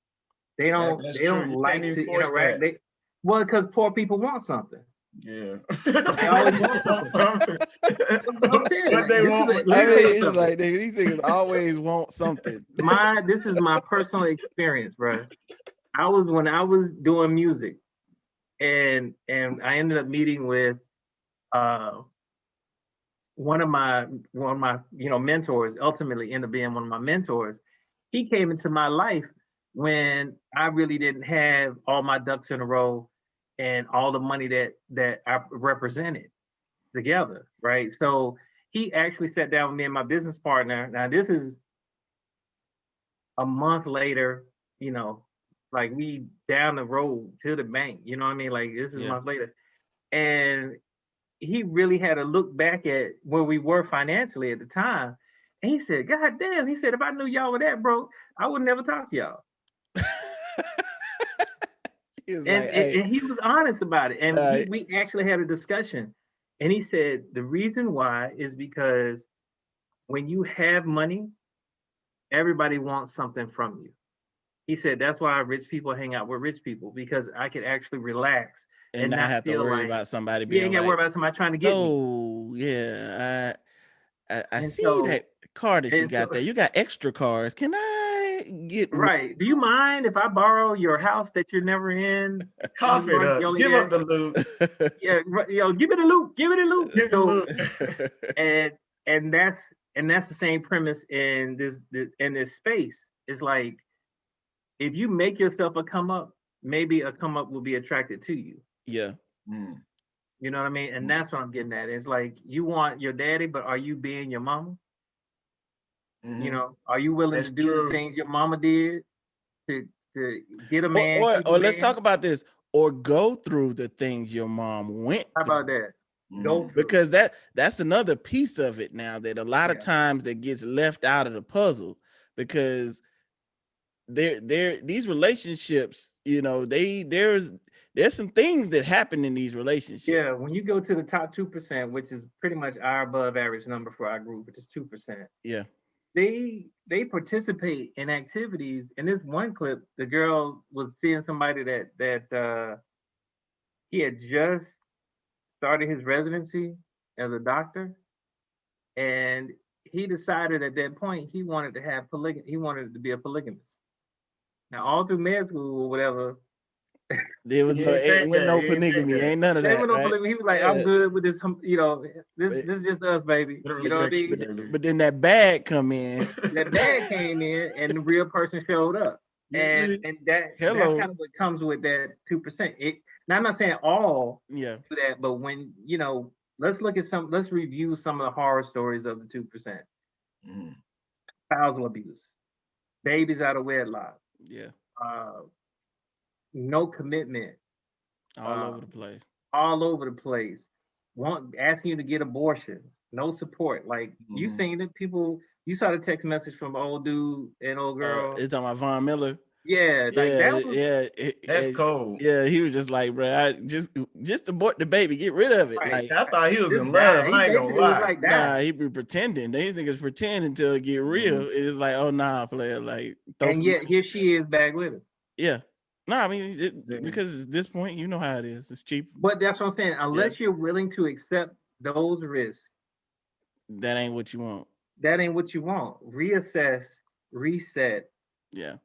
Speaker 2: They don't
Speaker 3: That's
Speaker 2: they
Speaker 3: true.
Speaker 2: don't
Speaker 3: You can't
Speaker 2: like to
Speaker 3: enforce
Speaker 2: interact.
Speaker 3: that.
Speaker 2: Well, because poor people want something.
Speaker 3: Yeah.
Speaker 2: They always want something. I'm saying
Speaker 3: What
Speaker 2: like
Speaker 3: they
Speaker 2: this is
Speaker 3: want, but
Speaker 2: let
Speaker 1: I
Speaker 2: me
Speaker 1: mean,
Speaker 2: tell you
Speaker 1: it's
Speaker 2: something.
Speaker 1: like these niggas always want something.
Speaker 2: This is my personal experience, bro. When I was doing music and I ended up meeting with uh one of my mentors, ultimately ended up being one of my mentors. He came into my life when I really didn't have all my ducks in a row and all the money that I represented together, right? So he actually sat down with me and my business partner. Now this is a month later, you know, like we down the road to the bank, you know what I mean? Like this is a
Speaker 1: Yeah.
Speaker 2: month later. And he really had to look back at where we were financially at the time. And he said, God damn, he said, if I knew y'all were that broke, I would never talk to y'all.
Speaker 1: He was
Speaker 2: And,
Speaker 1: like,
Speaker 2: and,
Speaker 1: hey,
Speaker 2: and he was honest about it. And
Speaker 1: uh,
Speaker 2: we actually had a discussion. And he said, the reason why is because when you have money, everybody wants something from you. He said, that's why rich people hang out with rich people because I could actually relax
Speaker 1: and
Speaker 2: and
Speaker 1: not
Speaker 2: not
Speaker 1: have to
Speaker 2: feel
Speaker 1: worry
Speaker 2: like,
Speaker 1: about somebody
Speaker 2: yeah, ain't
Speaker 1: being
Speaker 2: got to worry
Speaker 1: like,
Speaker 2: about somebody trying to get me.
Speaker 1: oh yeah, I
Speaker 2: And
Speaker 1: see
Speaker 2: so,
Speaker 1: that car that you
Speaker 2: and so,
Speaker 1: got there. You got extra cars. Can I get one?
Speaker 2: right. Do you mind if I borrow your house that you're never in New
Speaker 3: cough it
Speaker 2: York?
Speaker 3: up.
Speaker 2: You only
Speaker 3: Give up
Speaker 2: there?
Speaker 3: the loot.
Speaker 2: Yeah, give it a loop. Give it a loop.
Speaker 3: Give the
Speaker 2: So
Speaker 3: loot.
Speaker 2: and and that's the same premise in this space. It's like if you make yourself a come up, maybe a come up will be attracted to you.
Speaker 1: Yeah.
Speaker 3: Mm,
Speaker 2: You know what I mean? And
Speaker 3: mm,
Speaker 2: that's what I'm getting at. It's like you want your daddy, but are you being your mama? You
Speaker 3: mhm.
Speaker 2: know, are you willing to
Speaker 3: That's
Speaker 2: do the
Speaker 3: true.
Speaker 2: things your mama did to to get a
Speaker 1: Or,
Speaker 2: man,
Speaker 1: or
Speaker 2: keep a
Speaker 1: or let's talk
Speaker 2: man?
Speaker 1: about this. Or go through the things your mom went
Speaker 2: How
Speaker 1: through.
Speaker 2: about that? Go
Speaker 3: Mm,
Speaker 2: through.
Speaker 1: Because that's another piece of it now that a lot of
Speaker 2: Yeah.
Speaker 1: times that gets left out of the puzzle because they're these relationships, there's some things that happen in these relationships.
Speaker 2: Yeah, when you go to the top 2%, which is pretty much our above average number for our group, which is 2%,
Speaker 1: Yeah.
Speaker 2: they participate in activities. In this one clip, the girl was seeing somebody that he had just started his residency as a doctor, and he decided at that point he wanted to have polygamy. He wanted to be a polygamist. Now, all through med school or whatever,
Speaker 1: There was
Speaker 3: He
Speaker 1: no
Speaker 3: ain't think that.
Speaker 1: no
Speaker 3: He ain't think
Speaker 1: polygamy,
Speaker 3: that.
Speaker 1: ain't none of
Speaker 2: There
Speaker 1: that,
Speaker 2: was no
Speaker 1: right?
Speaker 2: polygamy. He was like, I'm
Speaker 1: Yeah.
Speaker 2: good with this. This
Speaker 1: But,
Speaker 2: is just us, baby. You know what I
Speaker 3: Heterosexual,
Speaker 2: mean?
Speaker 3: baby.
Speaker 1: but then that bag come in.
Speaker 2: That bag came in, and the real person showed up,
Speaker 3: You see?
Speaker 2: and that's
Speaker 1: Hello.
Speaker 2: kind of what comes with that 2%. Now I'm not saying all
Speaker 1: Yeah.
Speaker 2: do that, but when let's look at let's review some of the horror stories of the 2%.
Speaker 3: Mhm.
Speaker 2: Spousal abuse, babies out of wedlock,
Speaker 1: Yeah.
Speaker 2: uh, no commitment,
Speaker 1: All
Speaker 2: uh,
Speaker 1: over the place.
Speaker 2: all over the place. Asking you to get abortions, no support. Like you
Speaker 3: Mhm.
Speaker 2: seen it, people. You saw the text message from old dude and old girl.
Speaker 1: It's talking about Von Miller.
Speaker 2: Yeah, like
Speaker 1: Yeah,
Speaker 2: that was.
Speaker 1: yeah,
Speaker 3: That's cold.
Speaker 1: yeah. He was just like, bro, I just abort the baby, get rid of it.
Speaker 2: Right.
Speaker 1: Like,
Speaker 3: I thought he was
Speaker 2: Just
Speaker 3: in love.
Speaker 2: die. He
Speaker 3: I ain't gonna
Speaker 2: basically was
Speaker 3: lie.
Speaker 2: like
Speaker 1: nah,
Speaker 2: die.
Speaker 1: he be pretending. These niggas pretend until it get real.
Speaker 3: Mhm.
Speaker 1: It's like, oh nah, player, like throw
Speaker 2: And
Speaker 1: some
Speaker 2: yet
Speaker 1: money
Speaker 2: here
Speaker 1: at that.
Speaker 2: she is back with him.
Speaker 1: Yeah. No, I mean
Speaker 3: See?
Speaker 1: because at this point, you know how it is. It's cheap.
Speaker 2: But that's what I'm saying.
Speaker 1: Yeah,
Speaker 2: Unless you're willing to accept those risks,
Speaker 1: that ain't what you want.
Speaker 2: that ain't what you want. Reassess, reset,
Speaker 1: Yeah.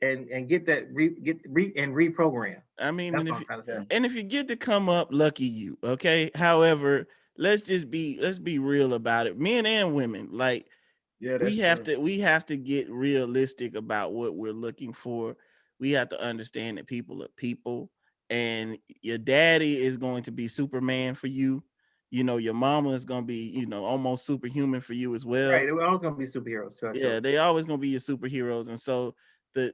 Speaker 2: and get that and reprogram.
Speaker 1: I mean,
Speaker 2: That's what I'm trying to say.
Speaker 1: and if you get to come up, lucky you. Okay. However, let's be real about it. Men and women, like
Speaker 3: Yeah, that's true.
Speaker 1: we have to get realistic about what we're looking for. We have to understand that people are people, and your daddy is going to be Superman for you. You know, your mama is going to be, almost superhuman for you as
Speaker 2: Right.
Speaker 1: well.
Speaker 2: We're all gonna be superheroes,
Speaker 1: Yeah,
Speaker 2: sure.
Speaker 1: they always going to be your superheroes, and so the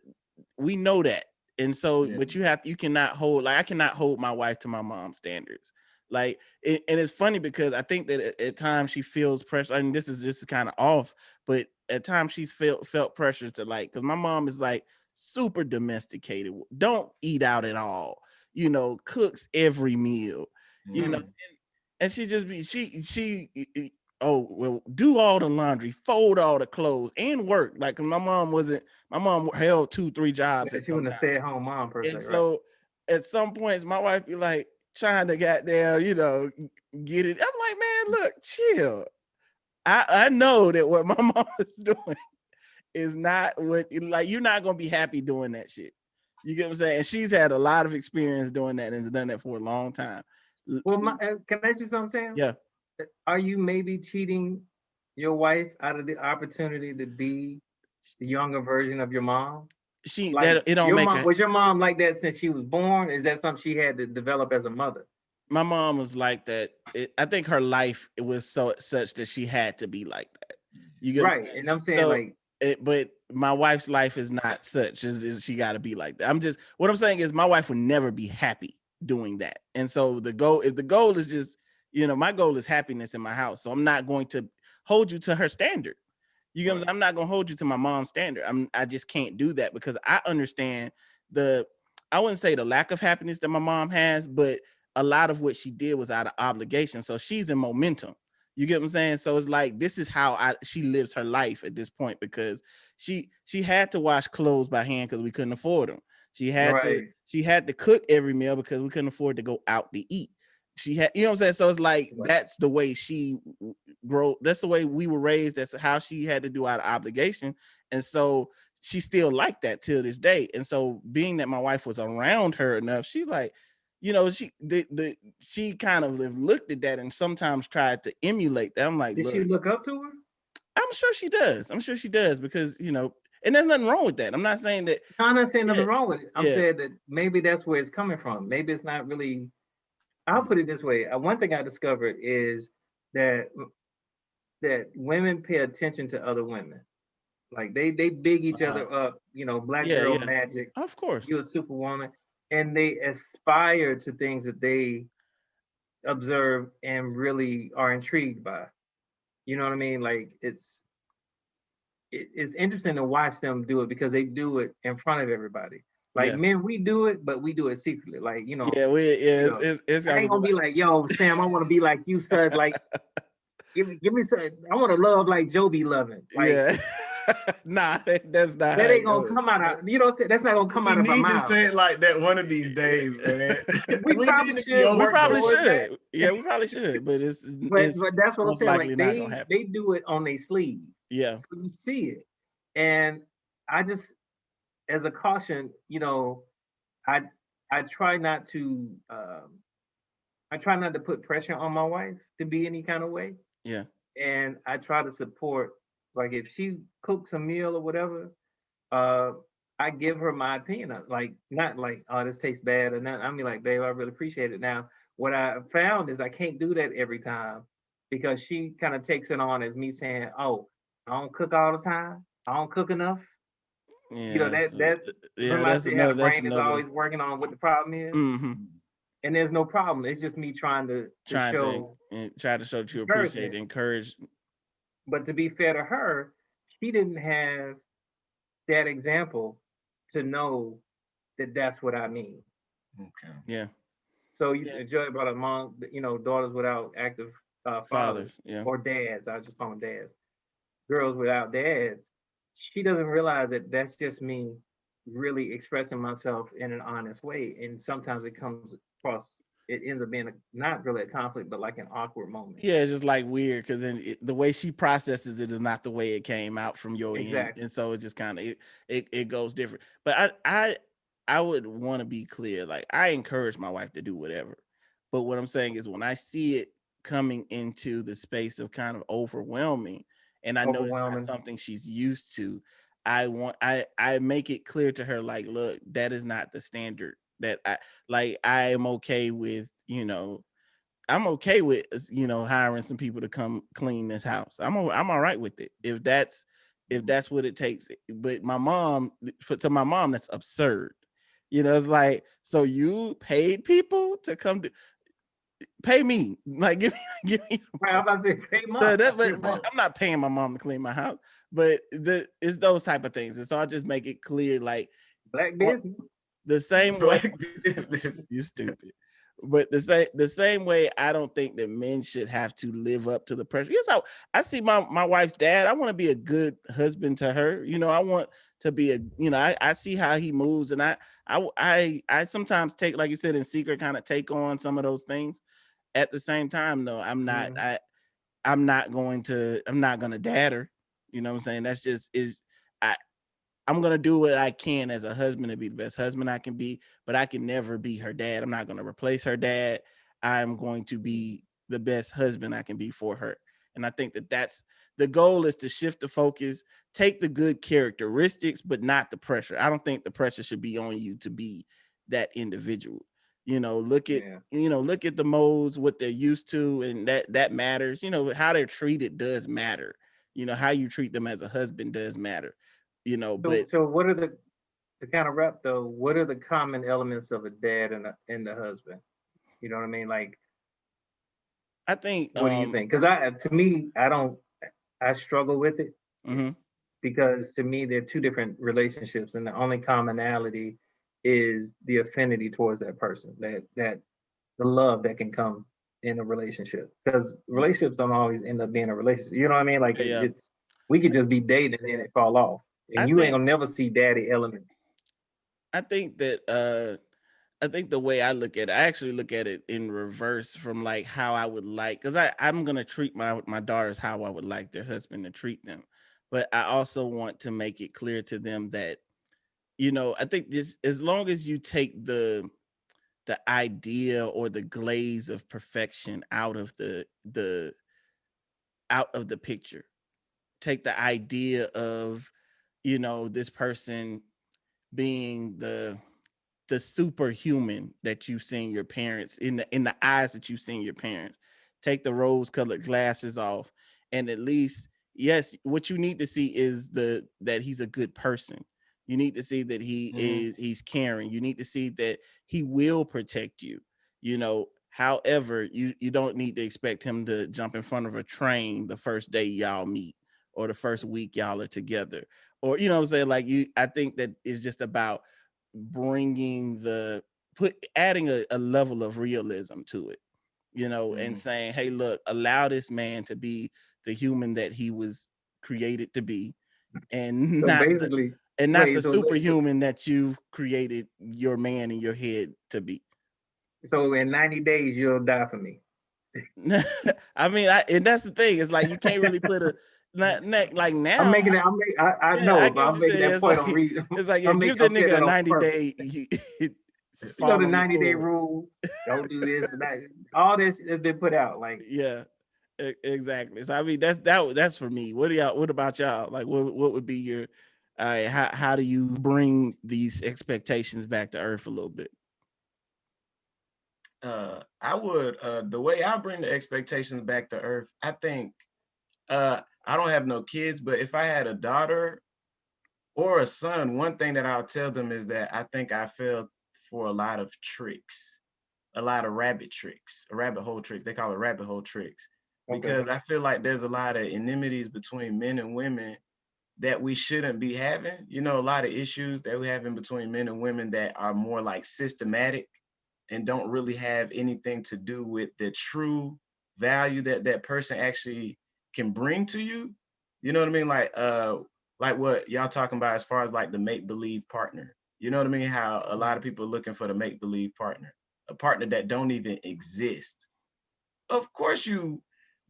Speaker 1: we know that. And so,
Speaker 3: Yeah.
Speaker 1: but you cannot hold, like, I cannot hold my wife to my mom's standards. Like, and it's funny because I think that at times she feels pressure. I mean, this is kind of off, but at times she's felt pressures to, like, because my mom is like super domesticated, don't eat out at all, cooks every meal, you know,
Speaker 3: Mhm.
Speaker 1: and she just be oh well, do all the laundry, fold all the clothes, and work. Like, 'cause my mom held 2-3 jobs
Speaker 2: Yeah,
Speaker 1: at
Speaker 2: she
Speaker 1: some
Speaker 2: wasn't a
Speaker 1: time.
Speaker 2: stay-at-home mom per se,
Speaker 1: And
Speaker 2: right?
Speaker 1: so at some points my wife be like trying to goddamn, get it. I'm like, man, look, chill. I know that what my mom is doing is not what, like, you're not gonna be happy doing that shit. You get what I'm saying? And she's had a lot of experience doing that and has done that for a long time.
Speaker 2: Well, can I ask you something, Sam?
Speaker 1: Yeah.
Speaker 2: Are you maybe cheating your wife out of the opportunity to be the younger version of your mom? Like
Speaker 1: It don't make her.
Speaker 2: was your mom like that since she was born? Is that something she had to develop as a mother?
Speaker 1: My mom was like that. I think her life, it was such that she had to be like that. You get what I'm
Speaker 2: Right.
Speaker 1: saying?
Speaker 2: And I'm saying
Speaker 1: So,
Speaker 2: like
Speaker 1: but my wife's life is not such as she got to be like that. What I'm saying is my wife would never be happy doing that. And so if the goal is just, my goal is happiness in my house. So I'm not going to hold you to her standard. You get what I'm
Speaker 3: Right.
Speaker 1: saying? I'm not gonna hold you to my mom's standard. I just can't do that because I understand I wouldn't say the lack of happiness that my mom has, but a lot of what she did was out of obligation. So she's in momentum. You get what I'm saying? So it's like this is how she lives her life at this point because she had to wash clothes by hand because we couldn't afford them.
Speaker 2: right.
Speaker 1: She had to cook every meal because we couldn't afford to go out to eat. She had, you know what I'm saying? So it's like
Speaker 2: Right.
Speaker 1: that's the way she grow. That's the way we were raised. That's how she had to do out of obligation. And so she still like that till this day. And so being that my wife was around her enough, she's like, she kind of looked at that and sometimes tried to emulate that. I'm like,
Speaker 2: Did she
Speaker 1: look,
Speaker 2: look up to her?
Speaker 1: I'm sure she does. I'm sure she does because, and there's nothing wrong with that. I'm not saying that.
Speaker 2: I'm not saying
Speaker 1: Yeah,
Speaker 2: nothing wrong with it. I'm
Speaker 1: yeah,
Speaker 2: saying that maybe that's where it's coming from. Maybe it's not really. I'll put it this way. One thing I discovered is that women pay attention to other women. Like they big each
Speaker 3: Uh,
Speaker 2: other up. Black
Speaker 1: yeah,
Speaker 2: girl
Speaker 1: yeah.
Speaker 2: magic.
Speaker 1: Of course.
Speaker 2: You're a superwoman, and they aspire to things that they observe and really are intrigued by. You know what I mean? Like it's interesting to watch them do it because they do it in front of everybody. Like
Speaker 1: Yeah.
Speaker 2: men, we do it, but we do it secretly. Like
Speaker 1: Yeah, it's
Speaker 2: I
Speaker 1: gotta
Speaker 2: ain't
Speaker 1: be
Speaker 2: gonna be
Speaker 1: like,
Speaker 2: like, yo, Sam, I want to be like you, son. Like, give me some. I want to love like Joe be loving. Like
Speaker 1: yeah. Nah, that's not how
Speaker 2: that ain't
Speaker 1: it
Speaker 2: gonna
Speaker 1: goes.
Speaker 2: come out of what I'm saying. That's not gonna come
Speaker 3: we
Speaker 2: out of our
Speaker 3: need to
Speaker 2: mouth.
Speaker 3: say it like that one of these days, man.
Speaker 2: We
Speaker 3: We need
Speaker 2: probably
Speaker 3: to be
Speaker 2: should
Speaker 1: We
Speaker 2: work
Speaker 1: probably
Speaker 3: overdosing.
Speaker 2: towards that.
Speaker 1: should. Yeah, we probably should, but
Speaker 2: But
Speaker 1: it's
Speaker 2: that's what I'm
Speaker 1: most
Speaker 2: saying. Like
Speaker 1: likely not gonna happen.
Speaker 2: they do it on their sleeve,
Speaker 1: Yeah.
Speaker 2: so you see it. And I just, as a caution, I I try not to put pressure on my wife to be any kind of way.
Speaker 1: Yeah.
Speaker 2: And I try to support, like if she cooks a meal or whatever, uh I give her my opinion. Like not like, oh, this tastes bad or not. I mean like, babe, I really appreciate it. Now, what I found is I can't do that every time because she kind of takes it on as me saying, oh, I don't cook all the time. I don't cook enough. You know,
Speaker 1: Yeah.
Speaker 2: that
Speaker 1: Yeah.
Speaker 2: remember I
Speaker 1: That's
Speaker 2: said how the
Speaker 1: another. That's
Speaker 2: brain is
Speaker 1: another.
Speaker 2: always working on what the problem is.
Speaker 1: Mm-hmm.
Speaker 2: And there's no problem. It's just me trying to
Speaker 1: Trying to
Speaker 2: show
Speaker 1: try to show that you appreciate,
Speaker 2: encouragement.
Speaker 1: encourage.
Speaker 2: But to be fair to her, she didn't have that example to know that that's what I mean.
Speaker 3: Okay.
Speaker 1: Yeah.
Speaker 2: So you Joy about a mom, daughters without active fathers
Speaker 1: Fathers. Yeah.
Speaker 2: or dads. I was just calling them dads. Girls without dads. She doesn't realize that that's just me really expressing myself in an honest way, and sometimes it comes across. It ends up being not really a conflict, but like an awkward moment.
Speaker 1: Yeah, it's just like weird because then the way she processes it is not the way it came out from your end,
Speaker 2: Exactly.
Speaker 1: and so it just kind of it goes different. But I would want to be clear. Like I encourage my wife to do whatever, but what I'm saying is when I see it coming into the space of kind of overwhelming, and I know it's not
Speaker 2: Overwhelming.
Speaker 1: something she's used to, I make it clear to her like, look, that is not the standard that I am okay with, I'm okay with hiring some people to come clean this house. I'm all right with it if that's what it takes. But my mom, to my mom, that's absurd. It's like, so you paid people to come to pay me, like give me.
Speaker 2: Right, I'm about to say pay
Speaker 1: So
Speaker 2: mom.
Speaker 1: but I'm not paying my mom to clean my house. But it's those type of things, and so I just make it clear, like
Speaker 2: Black business.
Speaker 1: the same way.
Speaker 3: Black business.
Speaker 1: You stupid. But the same way, I don't think that men should have to live up to the pressure. Yes, I see my wife's dad. I want to be a good husband to her. I want to be I see how he moves, and I sometimes take, like you said, in secret, kind of take on some of those things. At the same time, though,
Speaker 2: Mhm.
Speaker 1: I'm not gonna dad her. You know what I'm saying? That's just I I'm gonna do what I can as a husband to be the best husband I can be, but I can never be her dad. I'm not gonna replace her dad. I'm going to be the best husband I can be for her. And I think that's the goal, is to shift the focus, take the good characteristics, but not the pressure. I don't think the pressure should be on you to be that individual. Look at
Speaker 2: Yeah.
Speaker 1: look at the modes, what they're used to, and that matters. How they're treated does matter. How you treat them as a husband does matter.
Speaker 2: So
Speaker 1: But
Speaker 2: so what are the to kind of wrap though, what are the common elements of a dad and the husband? You know what I mean? Like,
Speaker 1: I think
Speaker 2: what do you think? Because to me, I struggle with it
Speaker 1: mhm.
Speaker 2: because to me they're two different relationships, and the only commonality is the affinity towards that person, that the love that can come in a relationship. Because relationships don't always end up being a relationship. You know what I mean? Like
Speaker 1: Yeah.
Speaker 2: it's we could just be dating and then it fall off,
Speaker 1: I
Speaker 2: and you ain't
Speaker 1: think
Speaker 2: gonna never see daddy element.
Speaker 1: I think that I think the way I look at it, I actually look at it in reverse from like how I would like, because I'm gonna treat my daughters how I would like their husband to treat them. But I also want to make it clear to them that, I think this, as long as you take the idea or the glaze of perfection out of the picture, take the idea of, this person being the superhuman that you've seen your parents, in the eyes that you've seen your parents. Take the rose colored glasses off, and at least, yes, what you need to see is that he's a good person. You need to see that
Speaker 2: Mhm.
Speaker 1: he's caring. You need to see that he will protect you. However, you don't need to expect him to jump in front of a train the first day y'all meet, or the first week y'all are together, or what I'm saying, like, I think that is just about bringing adding a level of realism to it, and
Speaker 3: Mhm.
Speaker 1: saying, hey, look, allow this man to be the human that he was created to be, and
Speaker 2: So
Speaker 1: not the
Speaker 2: basically,
Speaker 1: and not
Speaker 2: wait,
Speaker 1: the
Speaker 2: so
Speaker 1: superhuman that you created your man in your head to be.
Speaker 2: so in 90 days you'll die for me.
Speaker 1: I mean, and that's the thing. It's like you can't really put a like
Speaker 2: I'm
Speaker 1: now.
Speaker 2: making it. I
Speaker 1: Yeah, I
Speaker 2: know, but
Speaker 1: get what
Speaker 2: I'm
Speaker 1: you're
Speaker 2: making
Speaker 1: saying.
Speaker 2: that
Speaker 1: It's
Speaker 2: point
Speaker 1: like
Speaker 2: on read.
Speaker 1: it's like, yeah, give that
Speaker 2: I'm saying
Speaker 1: nigga a
Speaker 2: that on
Speaker 1: 90
Speaker 2: purpose.
Speaker 1: day
Speaker 2: The
Speaker 1: Follow the
Speaker 2: 90-day
Speaker 1: sword.
Speaker 2: rule. Don't do this. That all this has been put out. Like,
Speaker 1: Yeah, exactly. So I mean, that's for me. What about y'all? Like, what would be your? All right, how do you bring these expectations back to earth a little bit?
Speaker 3: I would the way I bring the expectations back to earth, I think I don't have no kids, but if I had a daughter or a son, one thing that I'll tell them is that I think I fell for a lot of tricks, a lot of rabbit tricks, rabbit hole tricks. They call it rabbit hole tricks.
Speaker 2: okay,
Speaker 3: Because I feel like there's a lot of enmities between men and women that we shouldn't be having. You know, a lot of issues that we have in between men and women that are more like systematic and don't really have anything to do with the true value that that person actually can bring to you. You know what I mean? Like what y'all talking about as far as like the make believe partner. You know what I mean? How a lot of people are looking for the make believe partner, a partner that don't even exist. Of course, you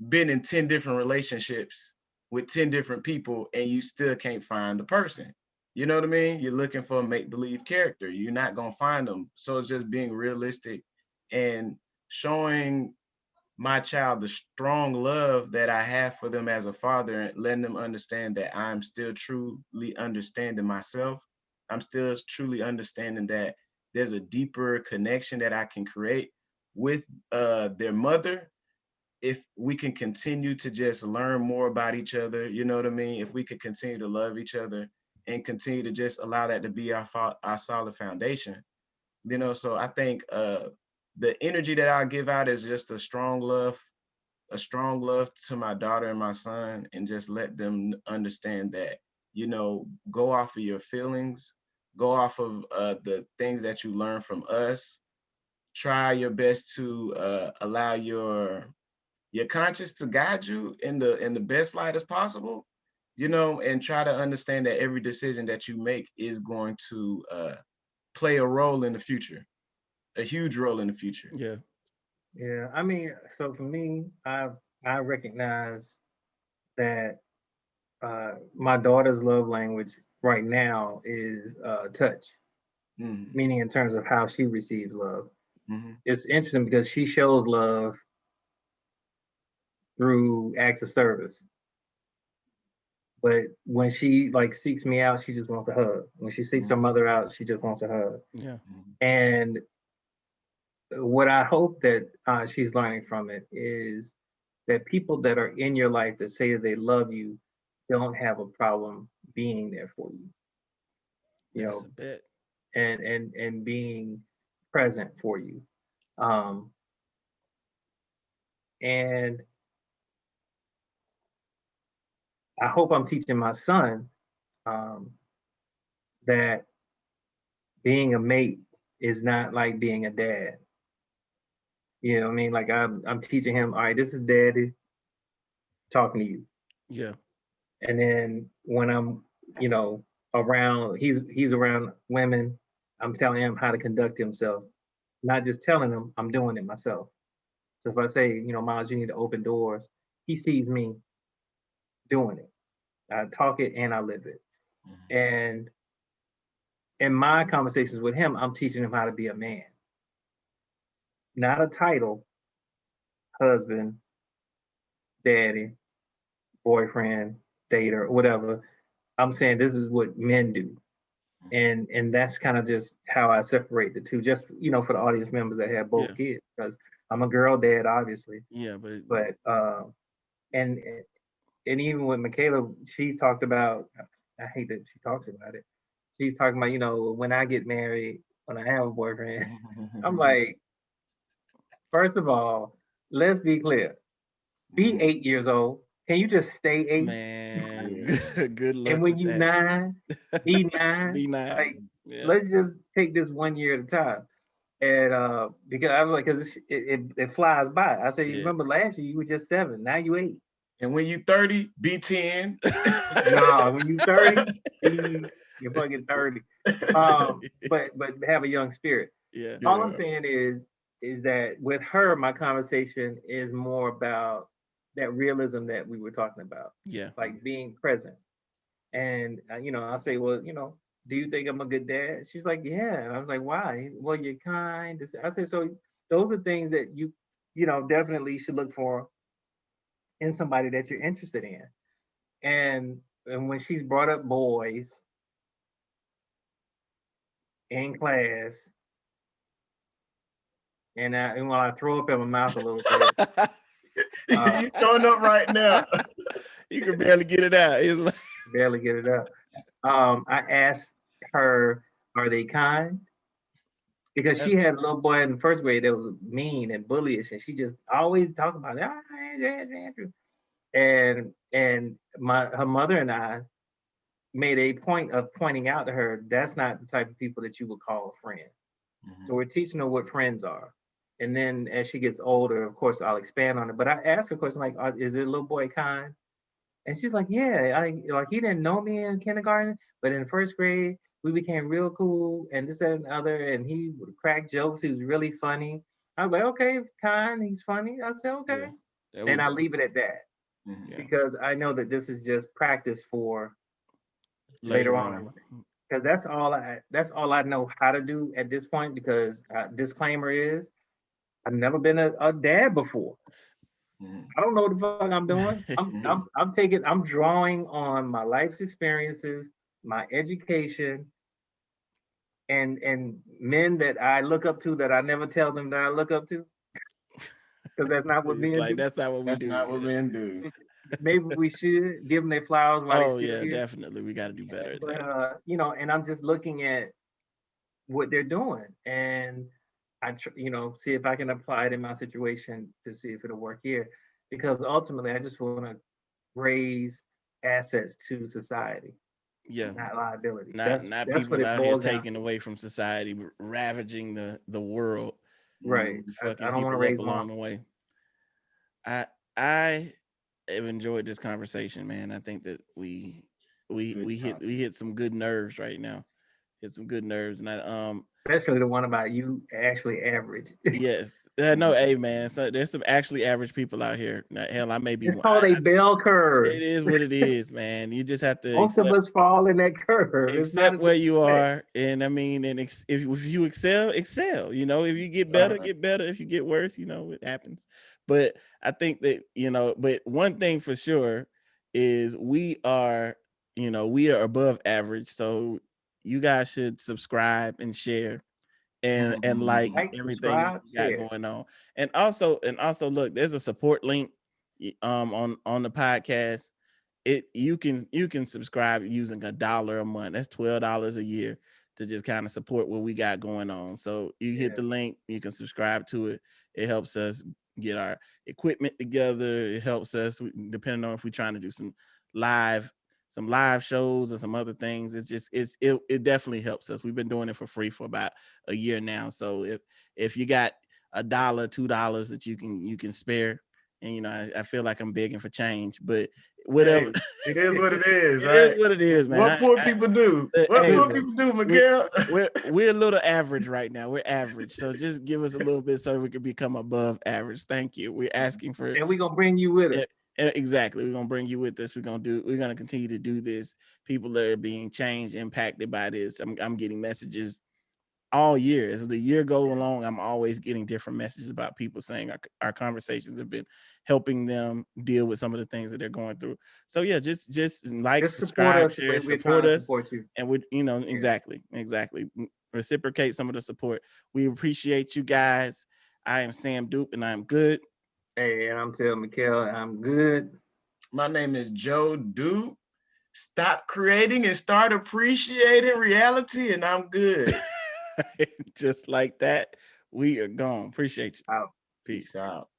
Speaker 3: been in 10 different relationships with 10 different people and you still can't find the person. You know what I mean? You're looking for a make-believe character. You're not gonna find them. So it's just being realistic and showing my child the strong love that I have for them as a father and letting them understand that I'm still truly understanding myself. I'm still truly understanding that there's a deeper connection that I can create with their mother if we can continue to just learn more about each other, you know what I mean? If we could continue to love each other and continue to just allow that to be our solid foundation, you know. So I think the energy that I give out is just a strong love to my daughter and my son, and just let them understand that, you know, go off of your feelings, go off of the things that you learn from us. Try your best to allow your conscience to guide you in the best light as possible, you know, and try to understand that every decision that you make is going to play a role in the future, a huge role in the future.
Speaker 1: Yeah,
Speaker 2: yeah. I mean, so for me, I recognize that my daughter's love language right now is touch,
Speaker 3: Mm-hmm.
Speaker 2: meaning in terms of how she receives love.
Speaker 3: Mm-hmm.
Speaker 2: It's interesting because she shows love through acts of service. But when she like seeks me out, she just wants a hug. When she seeks her mother out, she just wants a hug.
Speaker 1: yeah,
Speaker 3: Mm-hmm.
Speaker 2: And what I hope that she's learning from it is that people that are in your life that say that they love you don't have a problem being there for you, you
Speaker 1: that's a
Speaker 2: know,
Speaker 1: bet.
Speaker 2: and being present for you. Um, and I hope I'm teaching my son um, that being a mate is not like being a dad. You know what I mean? Like I'm teaching him, all right, this is daddy talking to you.
Speaker 1: Yeah,
Speaker 2: And then when I'm, you know, around he's around women, I'm telling him how to conduct himself. Not just telling him, I'm doing it myself. So if I say, you know, Miles, you need to open doors, he sees me doing it. I talk it and I live it. And in my conversations with him, I'm teaching him how to be a man, not a title, husband, daddy, boyfriend, dater, whatever. I'm saying this is what men do. And that's kind of just how I separate the two, just you know, for the audience members that have both
Speaker 1: yeah,
Speaker 2: kids, because I'm a girl dad, obviously,
Speaker 1: yeah, but
Speaker 2: but and and even with Michaela, she talked about. I hate that she talks about it. She's talking about, you know, when I get married, when I have a boyfriend. I'm like, first of all, let's be clear. Be 8 years old. Can you just stay 8?
Speaker 1: man,
Speaker 3: Yeah.
Speaker 1: good
Speaker 2: And
Speaker 1: luck
Speaker 2: when
Speaker 1: with
Speaker 2: you
Speaker 1: that.
Speaker 2: 9, be 9.
Speaker 1: B9.
Speaker 2: Like,
Speaker 1: Yeah,
Speaker 2: let's just take this 1 year at a time. And because I was like, because it flies by. I said, you
Speaker 1: yeah.
Speaker 2: remember last year you were just 7, now you 8.
Speaker 3: And when you 30, be 10.
Speaker 2: Nah, when you 30, you're fucking 30. But have a young spirit.
Speaker 1: Yeah,
Speaker 2: All I'm
Speaker 3: Yeah.
Speaker 2: saying is that with her, my conversation is more about that realism that we were talking about,
Speaker 1: yeah,
Speaker 2: like being present. And you know, I say, well, you know, do you think I'm a good dad? She's like, yeah. And I was like, why? Well, you're kind. I said, so those are things that you know, definitely should look for in somebody that you're interested in. And when she's brought up boys in class, and while I throw up in my mouth a little bit,
Speaker 3: You throwing up right now.
Speaker 1: You can barely get it out. It's like,
Speaker 2: barely get it up. I asked her, are they kind? Because she had a little boy in the first grade that was mean and bullyish, and she just always talked about it. Andrew. And her mother and I made a point of pointing out to her that's not the type of people that you would call a friend.
Speaker 3: Mhm.
Speaker 2: So we're teaching her what friends are. And then as she gets older, of course, I'll expand on it. But I asked her a question like, is it a little boy kind? And she's like, yeah, like he didn't know me in kindergarten, but in first grade, we became real cool and this, that, and the other. And he would crack jokes. He was really funny. I was like, okay, kind, he's funny. I said, okay.
Speaker 1: yeah, that was
Speaker 2: And I leave it at that
Speaker 3: Mhm.
Speaker 1: yeah.
Speaker 2: because I know that this is just practice for later on in life. Because that's all I know how to do at this point. Because disclaimer is I've never been a dad before.
Speaker 3: Mhm.
Speaker 2: I don't know what the fuck I'm doing.
Speaker 1: It's-
Speaker 2: I'm drawing on my life's experiences, my education, and men that I look up to that I never tell them that I look up to because that's not what
Speaker 1: it's
Speaker 2: men
Speaker 1: like
Speaker 2: do.
Speaker 1: that's not what we
Speaker 3: That's
Speaker 1: do.
Speaker 3: not what men do.
Speaker 2: Maybe we should give them their flowers while they're
Speaker 1: Oh
Speaker 2: still
Speaker 1: yeah,
Speaker 2: here.
Speaker 1: definitely. We got to do better at
Speaker 2: But
Speaker 1: that.
Speaker 2: you know, and I'm just looking at what they're doing, and you know, see if I can apply it in my situation to see if it'll work here. Because ultimately, I just want to raise assets to society,
Speaker 1: Yeah,
Speaker 2: not liabilities.
Speaker 1: not
Speaker 2: That's what
Speaker 1: people
Speaker 2: it
Speaker 1: out here
Speaker 2: boils down
Speaker 1: taking
Speaker 2: to.
Speaker 1: away from society, ravaging the world,
Speaker 2: Right.
Speaker 3: Mhm.
Speaker 2: I
Speaker 1: fucking
Speaker 2: don't want to
Speaker 1: people up
Speaker 2: raise
Speaker 1: along
Speaker 2: monsters.
Speaker 1: the way. I have enjoyed this conversation, man. I think that
Speaker 3: Good
Speaker 1: we
Speaker 3: topic.
Speaker 1: hit some good nerves right now. Hit some good nerves, and I
Speaker 2: Especially the one about you actually average.
Speaker 1: yes, no, hey man. So there's some actually average people out here. Now, hell, I may be
Speaker 2: It's
Speaker 1: one.
Speaker 2: called a bell curve.
Speaker 1: It is what it is, man. You just have to
Speaker 2: Most of us fall in that curve. It's not
Speaker 1: accept
Speaker 2: a
Speaker 1: where you
Speaker 2: disrespect.
Speaker 1: are, and I mean, and if you excel. You know, if you get better,
Speaker 2: Uh,
Speaker 1: get better. If you get worse, you know it happens. But I think that but one thing for sure is we are above average. So you guys should subscribe and share and like
Speaker 3: Mhm.
Speaker 2: like,
Speaker 1: everything that
Speaker 2: subscribe,
Speaker 1: we got
Speaker 2: share.
Speaker 1: going on. And also look, there's a support link on the podcast. You can subscribe using $1 a month. That's $12 a year to just kind of support what we got going on. So you hit
Speaker 2: Yeah.
Speaker 1: the link, you can subscribe to it. It helps us get our equipment together. It helps us depending on if we're trying to do live some live shows or some other things. It definitely helps us. We've been doing it for free for about a year now. So if you got $1, $2 that you can spare, and I feel like I'm begging for change, but whatever.
Speaker 3: Hey, it is what it is,
Speaker 1: It is
Speaker 3: right?
Speaker 1: what it is, man.
Speaker 3: What poor people do? What
Speaker 1: Hey,
Speaker 3: poor
Speaker 2: Listen,
Speaker 3: people do,
Speaker 1: we
Speaker 3: Miguel?
Speaker 1: we're a little average right now. We're average, so just give us a little bit so we can become above average. Thank you. We're asking for
Speaker 2: and we're gonna bring you with us.
Speaker 1: exactly. We're gonna bring you with us. We're gonna continue to do this. People that are being changed, impacted by this. I'm getting messages all year. As the year go along, I'm always getting different messages about people saying our conversations have been helping them deal with some of the things that they're going through. So yeah, just like,
Speaker 2: Just support
Speaker 1: subscribe,
Speaker 2: us the way
Speaker 1: share,
Speaker 2: we're
Speaker 1: support
Speaker 2: trying to
Speaker 1: us,
Speaker 2: support you.
Speaker 1: and we,
Speaker 2: Yeah.
Speaker 1: exactly reciprocate some of the support. We appreciate you guys. I am Sam Dupe, and I'm good.
Speaker 2: Hey, and I'm telling Mikhail, I'm good.
Speaker 3: My name is Joe Dupe. Stop creating and start appreciating reality, and I'm good.
Speaker 1: Just like that, we are gone. Appreciate you.
Speaker 2: Out.
Speaker 1: Peace.
Speaker 3: Peace out.